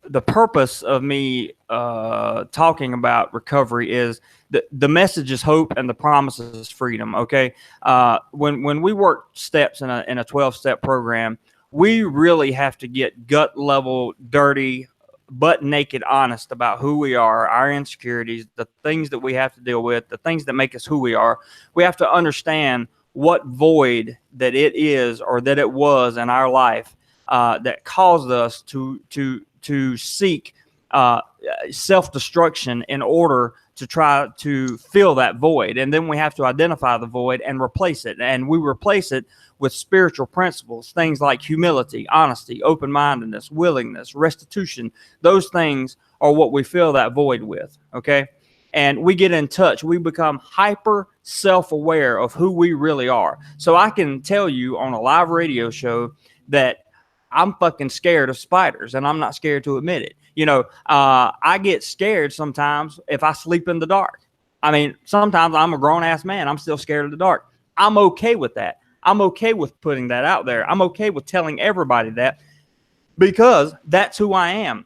the purpose of me talking about recovery is the message is hope and the promise is freedom. Okay, when we work steps in a 12-step program, we really have to get gut level dirty, butt naked honest about who we are, our insecurities, the things that we have to deal with, the things that make us who we are. We have to understand what void that it is or that it was in our life that caused us to seek self-destruction in order to try to fill that void. And then we have to identify the void and replace it. And we replace it with spiritual principles, things like humility, honesty, open-mindedness, willingness, restitution. Those things are what we fill that void with. Okay. And we get in touch. We become hyper self-aware of who we really are. So I can tell you on a live radio show that I'm fucking scared of spiders, and I'm not scared to admit it. I get scared sometimes if I sleep in the dark. I mean, sometimes I'm a grown ass man. I'm still scared of the dark. I'm okay with that. I'm okay with putting that out there. I'm okay with telling everybody that because that's who I am.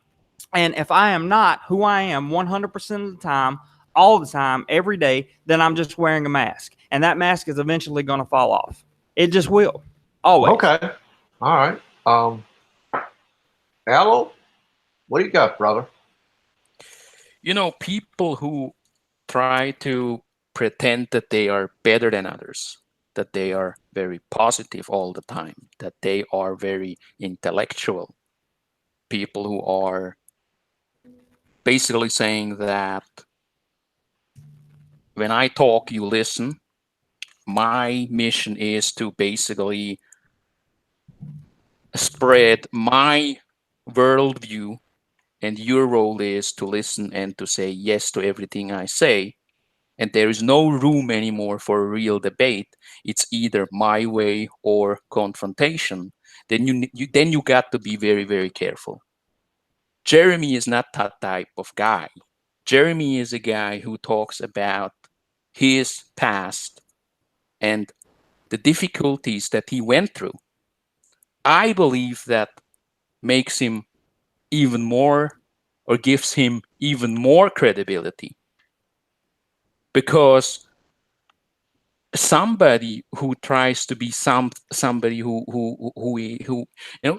And if I am not who I am 100% of the time, all the time, every day, then I'm just wearing a mask. And that mask is eventually going to fall off. It just will. Always. Okay. All right. Allo, what do you got, brother? People who try to pretend that they are better than others, that they are very positive all the time, that they are very intellectual, people who are basically saying that when I talk, you listen. My mission is to basically spread my worldview, and your role is to listen and to say yes to everything I say. And there is no room anymore for a real debate. It's either my way or confrontation. Then you got to be very, very careful. Jeremy is not that type of guy. Jeremy is a guy who talks about his past and the difficulties that he went through. I believe that makes him even more, or gives him even more credibility, because somebody who tries to be somebody who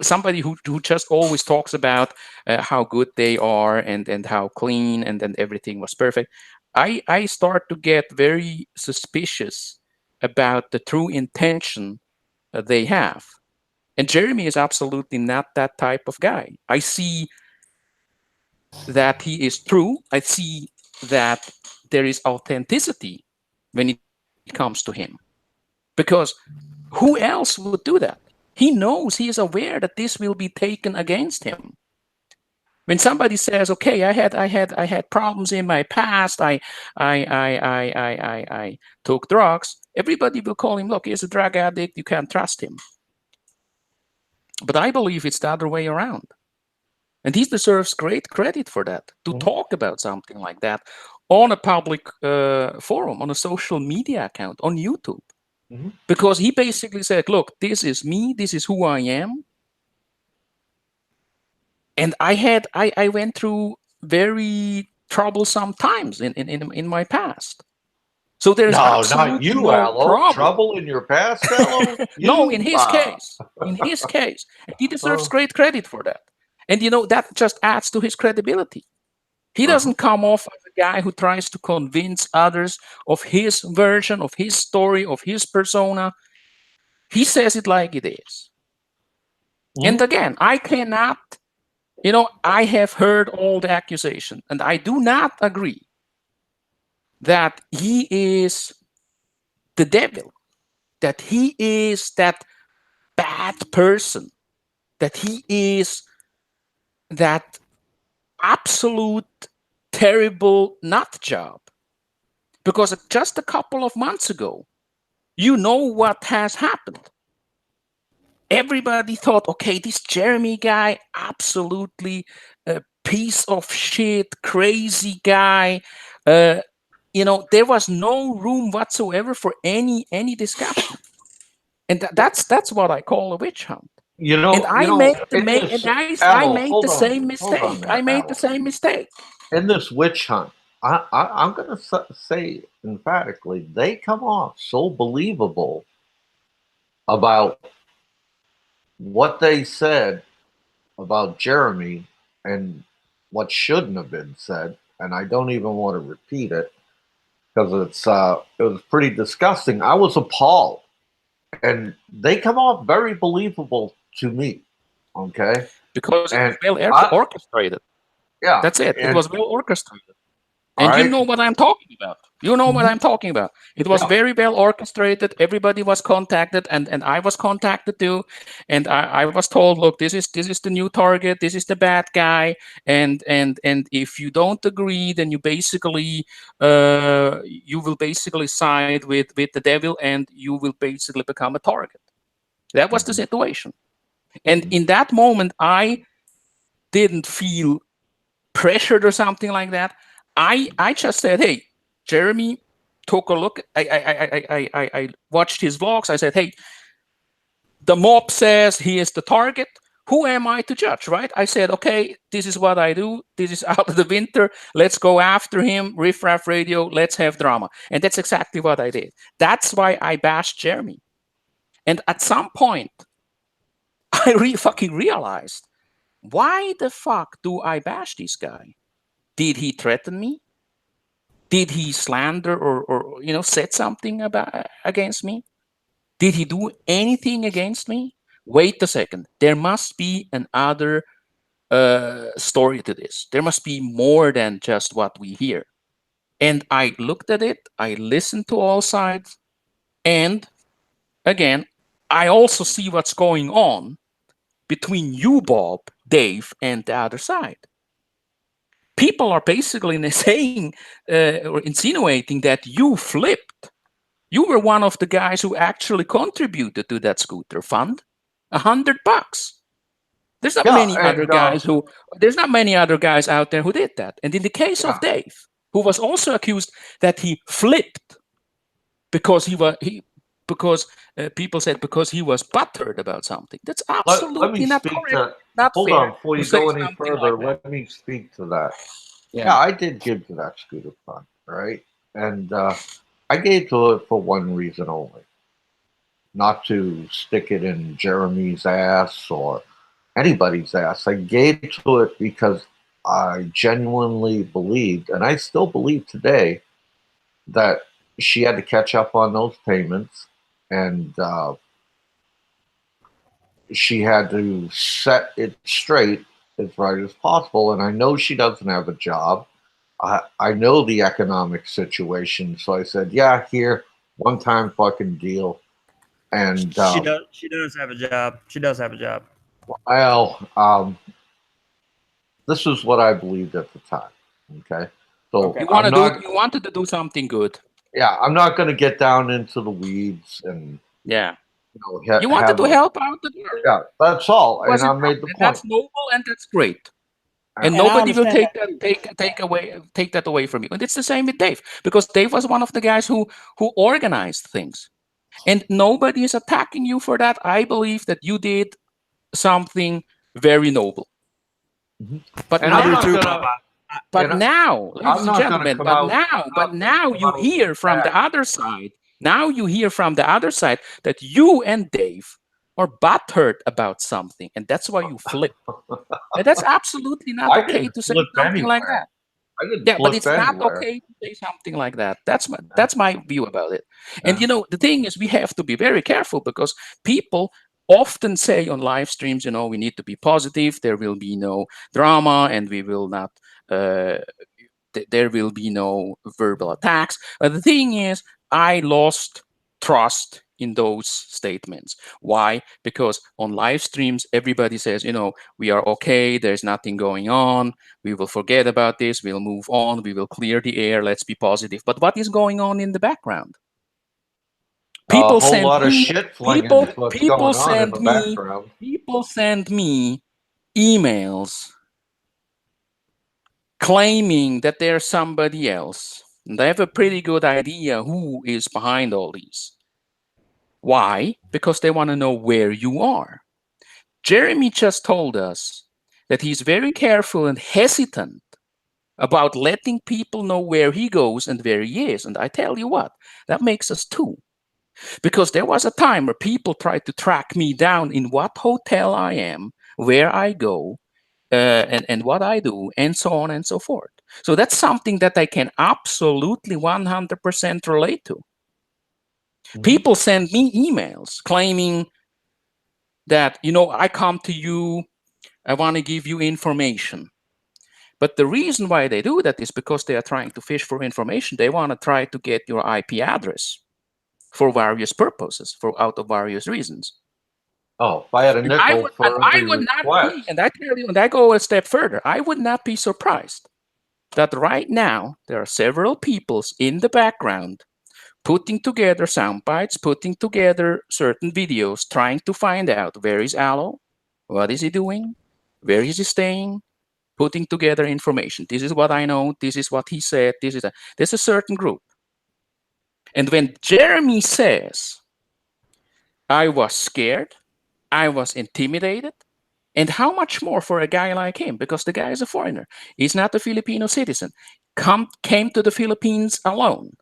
somebody who just always talks about how good they are, and how clean, and then everything was perfect, I start to get very suspicious about the true intention they have. And Jeremy is absolutely not that type of guy. I see that he is true. I see that there is authenticity when it comes to him. Because who else would do that? He knows, he is aware that this will be taken against him. When somebody says, "Okay, I had problems in my past. I took drugs," everybody will call him, "Look, he's a drug addict. You can't trust him." But I believe it's the other way around. And he deserves great credit for that, to talk about something like that on a public forum, on a social media account, on YouTube. Because he basically said, "Look, this is me, this is who I am." And I went through very troublesome times in my past. So there is No, not absolutely you, no Allo. problem. Trouble in your past, Allo? No, in his case. In his case. He deserves great credit for that. And that just adds to his credibility. He doesn't come off as a guy who tries to convince others of his version, of his story, of his persona. He says it like it is. And again, I cannot, I have heard all the accusations, and I do not agree that he is the devil, that he is that bad person, that he is that absolute terrible nut job. Because just a couple of months ago, you know what has happened. Everybody thought, okay, this Jeremy guy, absolutely a piece of shit, crazy guy. There was no room whatsoever for any discussion, and that's what I call a witch hunt. And I made the same mistake. I made the same mistake. In this witch hunt, I'm going to say emphatically, they come off so believable about what they said about Jeremy and what shouldn't have been said, and I don't even want to repeat it because it was pretty disgusting. I was appalled, and they come off very believable to me. Okay, because it was well orchestrated. Yeah, that's it. It was well orchestrated. And right. You know what I'm talking about. What I'm talking about. It was very well orchestrated. Everybody was contacted, and I was contacted too. And I was told, look, this is the new target. This is the bad guy. And if you don't agree, then you will basically side with the devil, and you will basically become a target. That was the situation. And in that moment, I didn't feel pressured or something like that. I just said, hey, Jeremy took a look. I watched his vlogs. I said, hey, the mob says he is the target. Who am I to judge, right? I said, okay, this is what I do. This is out of the winter. Let's go after him. Riff Raff Radio. Let's have drama. And that's exactly what I did. That's why I bashed Jeremy. And at some point, I fucking realized, why the fuck do I bash this guy? Did he threaten me? Did he slander or said something against me? Did he do anything against me? Wait a second. There must be another story to this. There must be more than just what we hear. And I looked at it. I listened to all sides. And again, I also see what's going on between you, Bob, Dave, and the other side. People are basically saying or insinuating that you flipped. You were one of the guys who actually contributed to that scooter fund, $100. There's not many other guys There's not many other guys out there who did that. And in the case of Dave, who was also accused that he flipped because people said because he was butthurt about something. That's absolutely not correct. not hold fair on, before to you say go any something further, like that. let me speak to that. Yeah, Yeah. I did give to that scooter fund, right? And I gave to it for one reason only, not to stick it in Jeremy's ass or anybody's ass. I gave to it because I genuinely believed, and I still believe today, that she had to catch up on those payments, and she had to set it straight as right as possible. And I know she doesn't have a job. I know the economic situation, so I said, "Yeah, here, one time fucking deal." And She does. She does have a job. She does have a job. well, this is what I believed at the time. Okay, so Okay. You I'm want to do? not. You wanted to do something good. Yeah, I'm not going to get down into the weeds and Yeah. You wanted have to a. help out the girl. Yeah, that's all, and I Wasn't wrong, made the and point. that's noble, and that's great. And And I nobody will understand take that. that take that away from you. And it's the same with Dave, because Dave was one of the guys who organized things. And nobody is attacking you for that. I believe that you did something very noble. Mhm. But And I I'm do now, not too, gonna. Bubba. but And now, I'm ladies and not gonna gentlemen, come out. but I'm not gonna now come you out hear from the back. other side. Now you hear from the other side that you and Dave are butthurt about something, and that's why you flip. And that's absolutely not I okay didn't to say flip something like anywhere. that. I didn't Yeah, but flip it's not anywhere. okay to say something like that. That's my view about it. And Yeah. the thing is, we have to be very careful, because people often say on live streams, we need to be positive. There will be no drama, and we will not. Uh, there will be no verbal attacks. But the thing is, I lost trust in those statements. Why? Because on live streams, everybody says, we are okay, there's nothing going on, we will forget about this, we'll move on, we will clear the air, let's be positive. But what is going on in the background? A People whole send lot of me, shit flinging people, is what's people going on in send the me, background. people send me emails claiming that they're somebody else. And I have a pretty good idea who is behind all these. Why? Because they want to know where you are. Jeremy just told us that he's very careful and hesitant about letting people know where he goes and where he is. And I tell you what, that makes us too. Because there was a time where people tried to track me down in what hotel I am, where I go, and what I do, and so on and so forth. So that's something that I can absolutely 100% relate to. Mhm. People send me emails claiming that, I come to you, I want to give you information. But the reason why they do that is because they are trying to fish for information. They want to try to get your IP address for various purposes, for out of various reasons. Oh, if I had a And I nickel would, and for I every would not be, request. and I tell you, and I go a step further, I would not be surprised that right now there are several peoples in the background putting together sound bites, putting together certain videos, trying to find out where is Aloe, what is he doing, where is he staying, putting together information. This is what I know, this is what he said, this is there's a certain group. And when Jeremy says, I was scared, I was intimidated, and how much more for a guy like him? Because the guy is a foreigner. He's not a Filipino citizen. Came to the Philippines alone.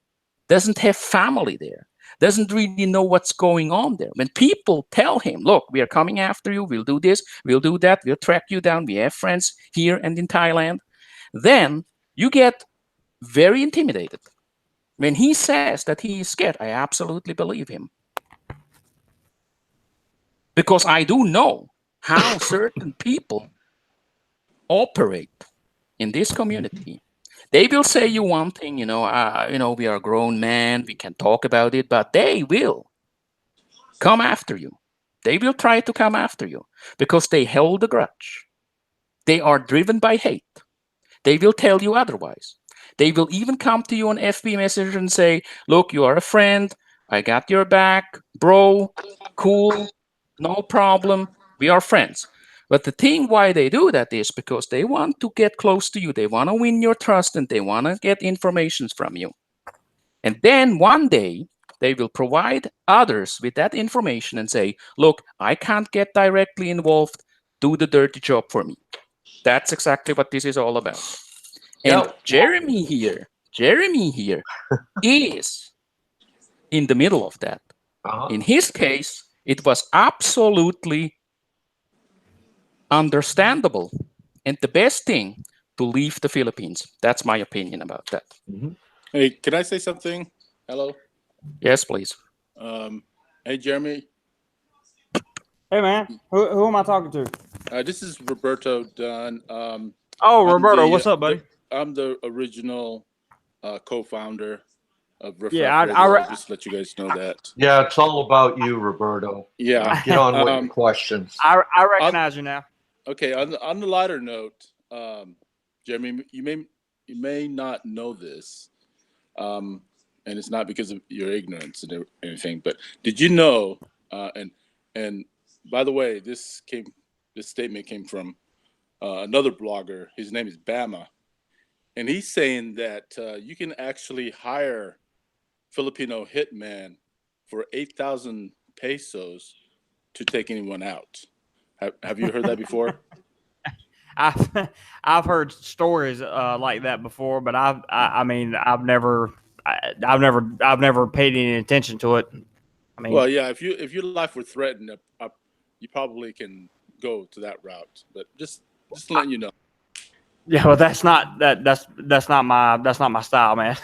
Doesn't have family there. Doesn't really know what's going on there. When people tell him, look, we are coming after you, we'll do this, we'll do that, we'll track you down, we have friends here and in Thailand, then you get very intimidated. When he says that he is scared, I absolutely believe him. Because I do know how certain people operate in this community. They will say you one thing, we are grown men, we can talk about it, but they will come after you. They will try to come after you because they hold a grudge. They are driven by hate. They will tell you otherwise. They will even come to you on FB Messenger and say, look, you are a friend. I got your back. Bro, cool. No problem. We are friends. But the thing why they do that is because they want to get close to you. They want to win your trust and they want to get information from you. And then one day, they will provide others with that information and say, look, I can't get directly involved. do the dirty job for me. That's exactly what this is all about. And Yep. Jeremy here is in the middle of that. In his case, it was absolutely understandable and the best thing to leave the Philippines. That's my opinion about that. Mhm. Hey, can I say something? Hello. Yes, please. Hey, Jeremy. Hey, man. Who am I talking to? This is Roberto Dunn. Oh, Roberto. What's up, buddy? I'm the original co-founder of Riff Yeah, Raff Radio. Just to let you guys know that. Yeah, it's all about you, Roberto. Yeah. Get on with your questions. I recognize you now. Okay. On the lighter note, Jeremy, you may not know this, and it's not because of your ignorance and anything, but did you know? And by the way, this statement came from another blogger. His name is Bama, and he's saying that you can actually hire Filipino hitman for 8,000 pesos to take anyone out. Have you heard that before? I've heard stories like that before, but I've never paid any attention to it. I mean, Well, yeah, if your life were threatened, you probably can go to that route. But just letting you know. yeah, well, that's not my style, man.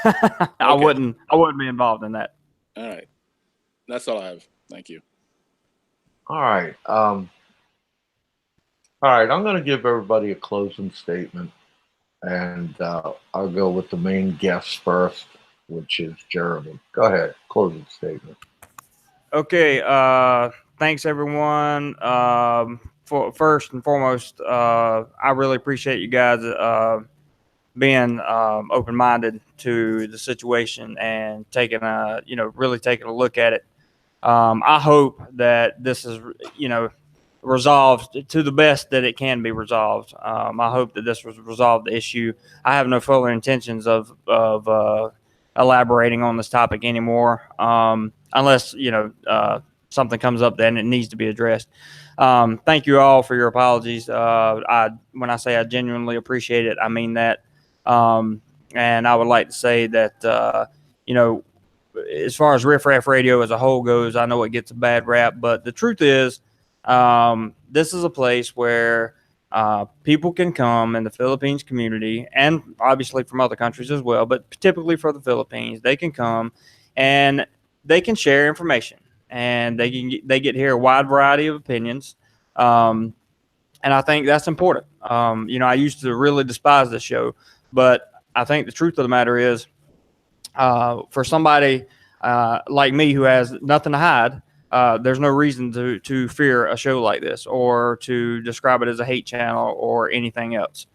I wouldn't be involved in that. All right, that's all I have. Thank you. All right. All right. I'm going to give everybody a closing statement, and I'll go with the main guest first, which is Jeremy. Go ahead. Closing statement. Okay. Thanks, everyone. For first and foremost, I really appreciate you guys being open-minded to the situation and really taking a look at it. I hope that this is, resolved to the best that it can be resolved. I hope that this was resolved the issue. I have no further intentions of elaborating on this topic anymore, unless something comes up then it needs to be addressed. Thank you all for your apologies. When I say I genuinely appreciate it, I mean that. And I would like to say that as far as Riff Raff Radio as a whole goes, I know it gets a bad rap, but the truth is, this is a place where people can come in the Philippines community, and obviously from other countries as well, but typically for the Philippines, they can come and they can share information, and they get to hear a wide variety of opinions. And I think that's important. I used to really despise this show, but I think the truth of the matter is, for somebody like me who has nothing to hide, there's no reason to fear a show like this or to describe it as a hate channel or anything else.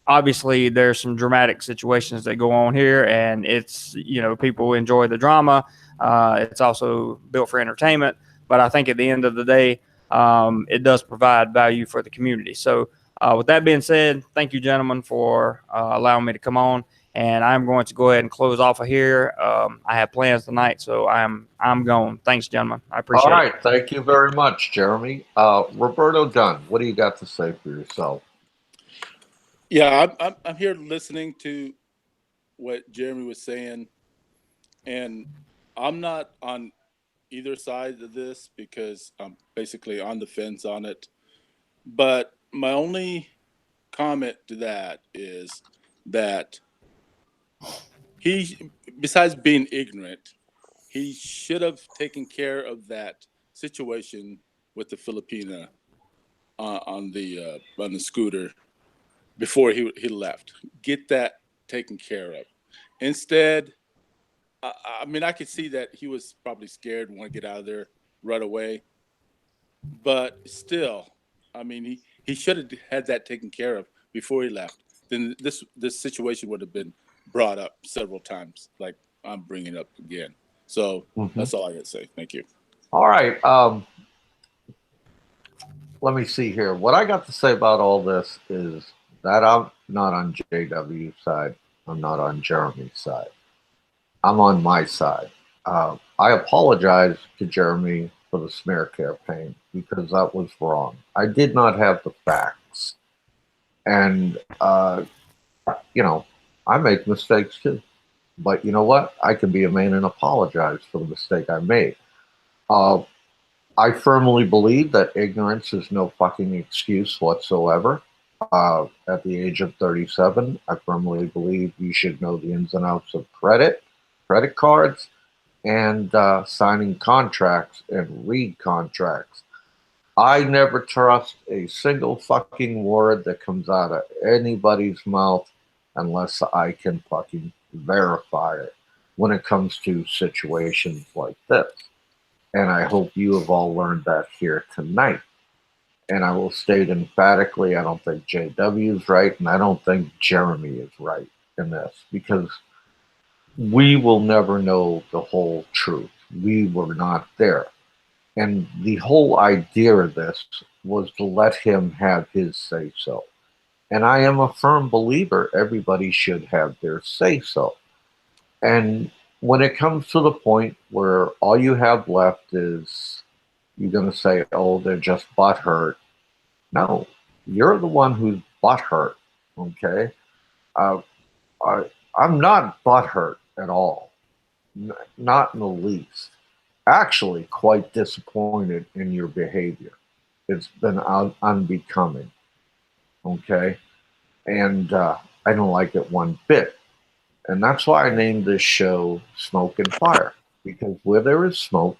Obviously there's some dramatic situations that go on here, and it's, people enjoy the drama. It's also built for entertainment, but I think at the end of the day, it does provide value for the community. So with that being said, thank you, gentlemen, for allowing me to come on. And I'm going to go ahead and close off of here. I have plans tonight, so I'm going. Thanks, gentlemen. I appreciate it. All right. Thank you very much, Jeremy. Roberto Dunn, what do you got to say for yourself? Yeah, I'm here listening to what Jeremy was saying, and I'm not on either side of this because I'm basically on the fence on it. But my only comment to that is that he, besides being ignorant, he should have taken care of that situation with the Filipina on the scooter before he left. Get that taken care of. Instead, I could see that he was probably scared, want to get out of there right away. But still, he should have had that taken care of before he left. Then this situation would have been brought up several times, like I'm bringing up again. So that's all I got to say. Thank you. All right. Let me see here. What I got to say about all this is that I'm not on JW's side. I'm not on Jeremy's side. I'm on my side. I apologize to Jeremy for the smear campaign. because that was wrong. I did not have the facts. And, you know, I make mistakes too. But you know what? I can be a man and apologize for the mistake I made. Uh, I firmly believe that ignorance is no fucking excuse whatsoever. At the age of 37, I firmly believe you should know the ins and outs of credit cards, and signing contracts and read contracts. I never trust a single fucking word that comes out of anybody's mouth unless I can fucking verify it when it comes to situations like this. And I hope you have all learned that here tonight. And I will state emphatically, I don't think JW is right, and I don't think Jeremy is right in this, because we will never know the whole truth. We were not there. And the whole idea of this was to let him have his say so. And I am a firm believer everybody should have their say so. And when it comes to the point where all you have left is you're going to say, oh, they're just butthurt. No, you're the one who's butthurt. Okay? Uh, I, I'm not butthurt at all. Not in the least. Actually, quite disappointed in your behavior. It's been unbecoming. Okay? And I don't like it one bit. And that's why I named this show Smoke and Fire, because where there is smoke,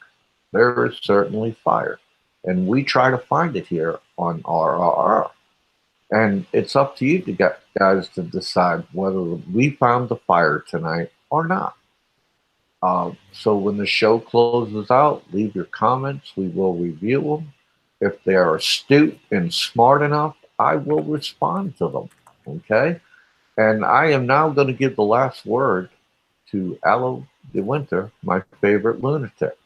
there is certainly fire. And we try to find it here on RRR. And it's up to you to get guys to decide whether we found the fire tonight or not. So when the show closes out, leave your comments. We will review them. If they are astute and smart enough, I will respond to them. Okay? And I am now going to give the last word to Aloe de Winter, my favorite lunatic.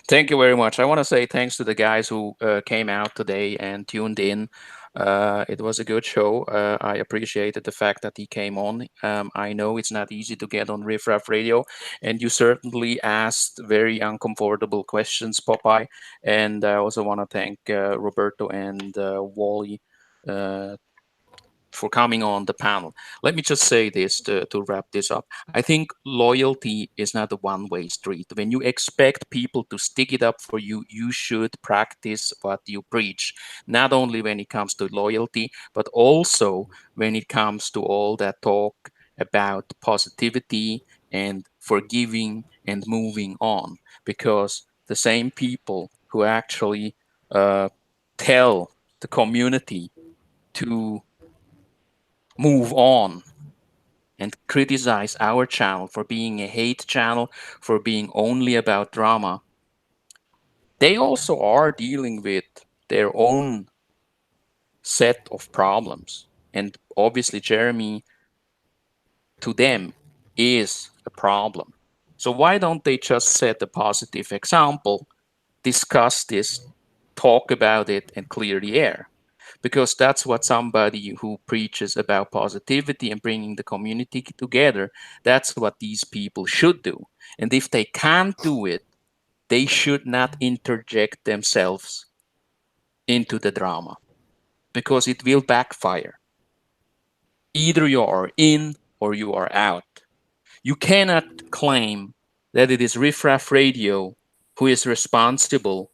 Thank you very much. I want to say thanks to the guys who came out today and tuned in. It was a good show. I appreciated the fact that he came on. I know it's not easy to get on Riff Raff Radio, and you certainly asked very uncomfortable questions, Popeye. And I also want to thank Roberto and Wally for coming on the panel. Let me just say this to wrap this up. I think loyalty is not a one-way street. When you expect people to stick it up for you, you should practice what you preach. Not only when it comes to loyalty, but also when it comes to all that talk about positivity and forgiving and moving on. Because the same people who actually tell the community to move on and criticize our channel for being a hate channel, for being only about drama, they also are dealing with their own set of problems. And obviously, Jeremy, to them, is a problem. So why don't they just set a positive example, discuss this, talk about it, and clear the air? Because that's what somebody who preaches about positivity and bringing the community together, that's what these people should do. And if they can't do it, they should not interject themselves into the drama because it will backfire. Either you are in or you are out. You cannot claim that it is Riff Raff Radio who is responsible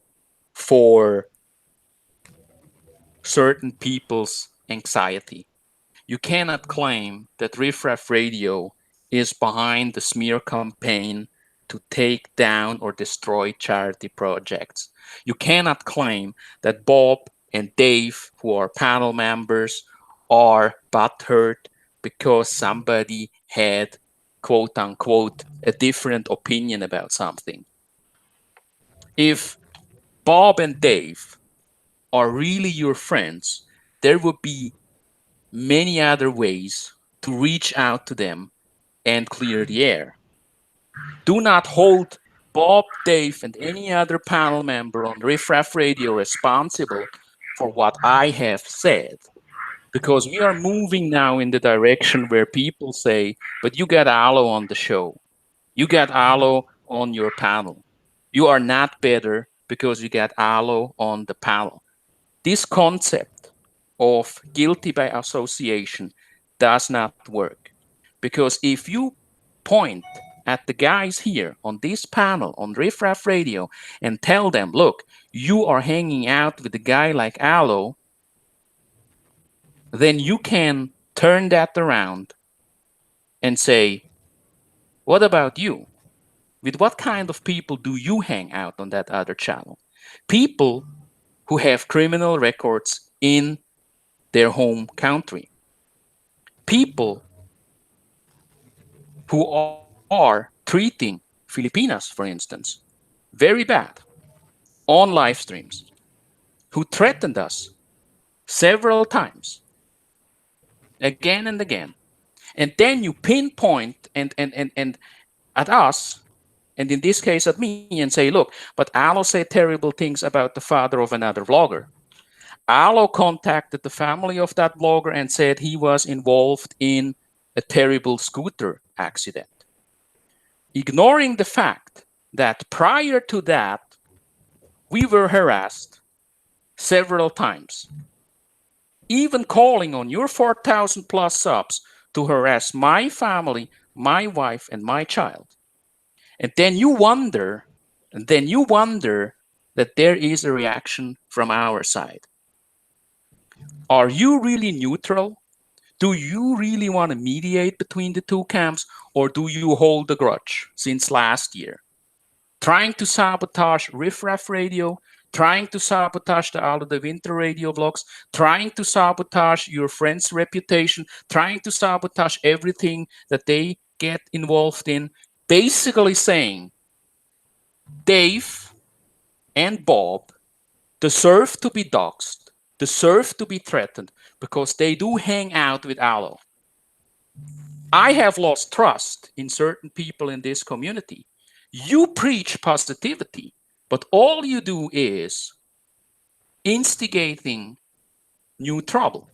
for certain people's anxiety. You cannot claim that Riff Raff Radio is behind the smear campaign to take down or destroy charity projects. You cannot claim that Bob and Dave, who are panel members, are butthurt because somebody had, quote unquote, a different opinion about something. If Bob and Dave are really your friends, there would be many other ways to reach out to them and clear the air. Do not hold Bob, Dave, and any other panel member on Riff Raff Radio responsible for what I have said. Because we are moving now in the direction where people say, but you got Alo on the show. You got Alo on your panel. You are not better because you get Alo on the panel. This concept of guilty by association does not work, because if you point at the guys here on this panel on Riff Raff Radio and tell them, look, you are hanging out with a guy like Alo, then you can turn that around and say, what about you? With what kind of people do you hang out on that other channel? People who have criminal records in their home country. People who are treating Filipinas, for instance, very bad on live streams, who threatened us several times, again and again. And then you pinpoint and at us, and in this case at me, and say, look, but Alo said terrible things about the father of another vlogger. Alo contacted the family of that vlogger and said he was involved in a terrible scooter accident, ignoring the fact that prior to that, we were harassed several times, even calling on your 4,000 plus subs to harass my family, my wife, and my child. And then you wonder that there is a reaction from our side. Are you really neutral? Do you really want to mediate between the two camps, or do you hold a grudge since last year? Trying to sabotage Riff Raff Radio, trying to sabotage the Out of the Winter radio vlogs, trying to sabotage your friend's reputation, trying to sabotage everything that they get involved in, basically saying Dave and Bob deserve to be doxxed, deserve to be threatened, because they do hang out with Alo. I have lost trust in certain people in this community. You preach positivity, but all you do is instigating new trouble.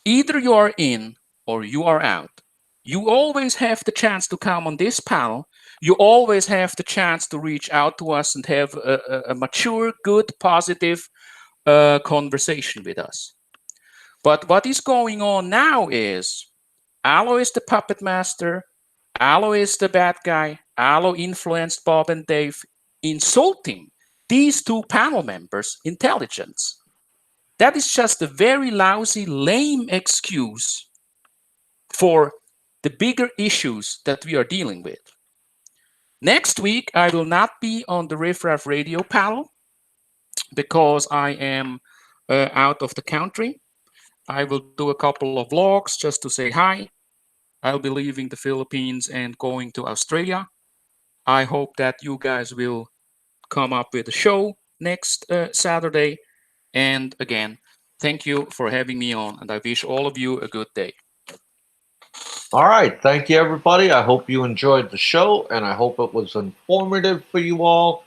Either you are in or you are out. You always have the chance to come on this panel. You always have the chance to reach out to us and have a mature, good, positive conversation with us. But what is going on now is Alo is the puppet master. Alo is the bad guy. Alo influenced Bob and Dave, insulting these two panel members' intelligence. That is just a very lousy, lame excuse for the bigger issues that we are dealing with. Next week, I will not be on the Riff Raff Radio panel because I am out of the country. I will do a couple of vlogs just to say hi. I'll be leaving the Philippines and going to Australia. I hope that you guys will come up with a show next Saturday. And again, thank you for having me on, and I wish all of you a good day. All right. Thank you, everybody. I hope you enjoyed the show, and I hope it was informative for you all.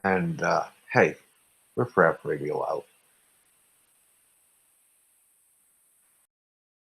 And hey, Riff Raff Radio out.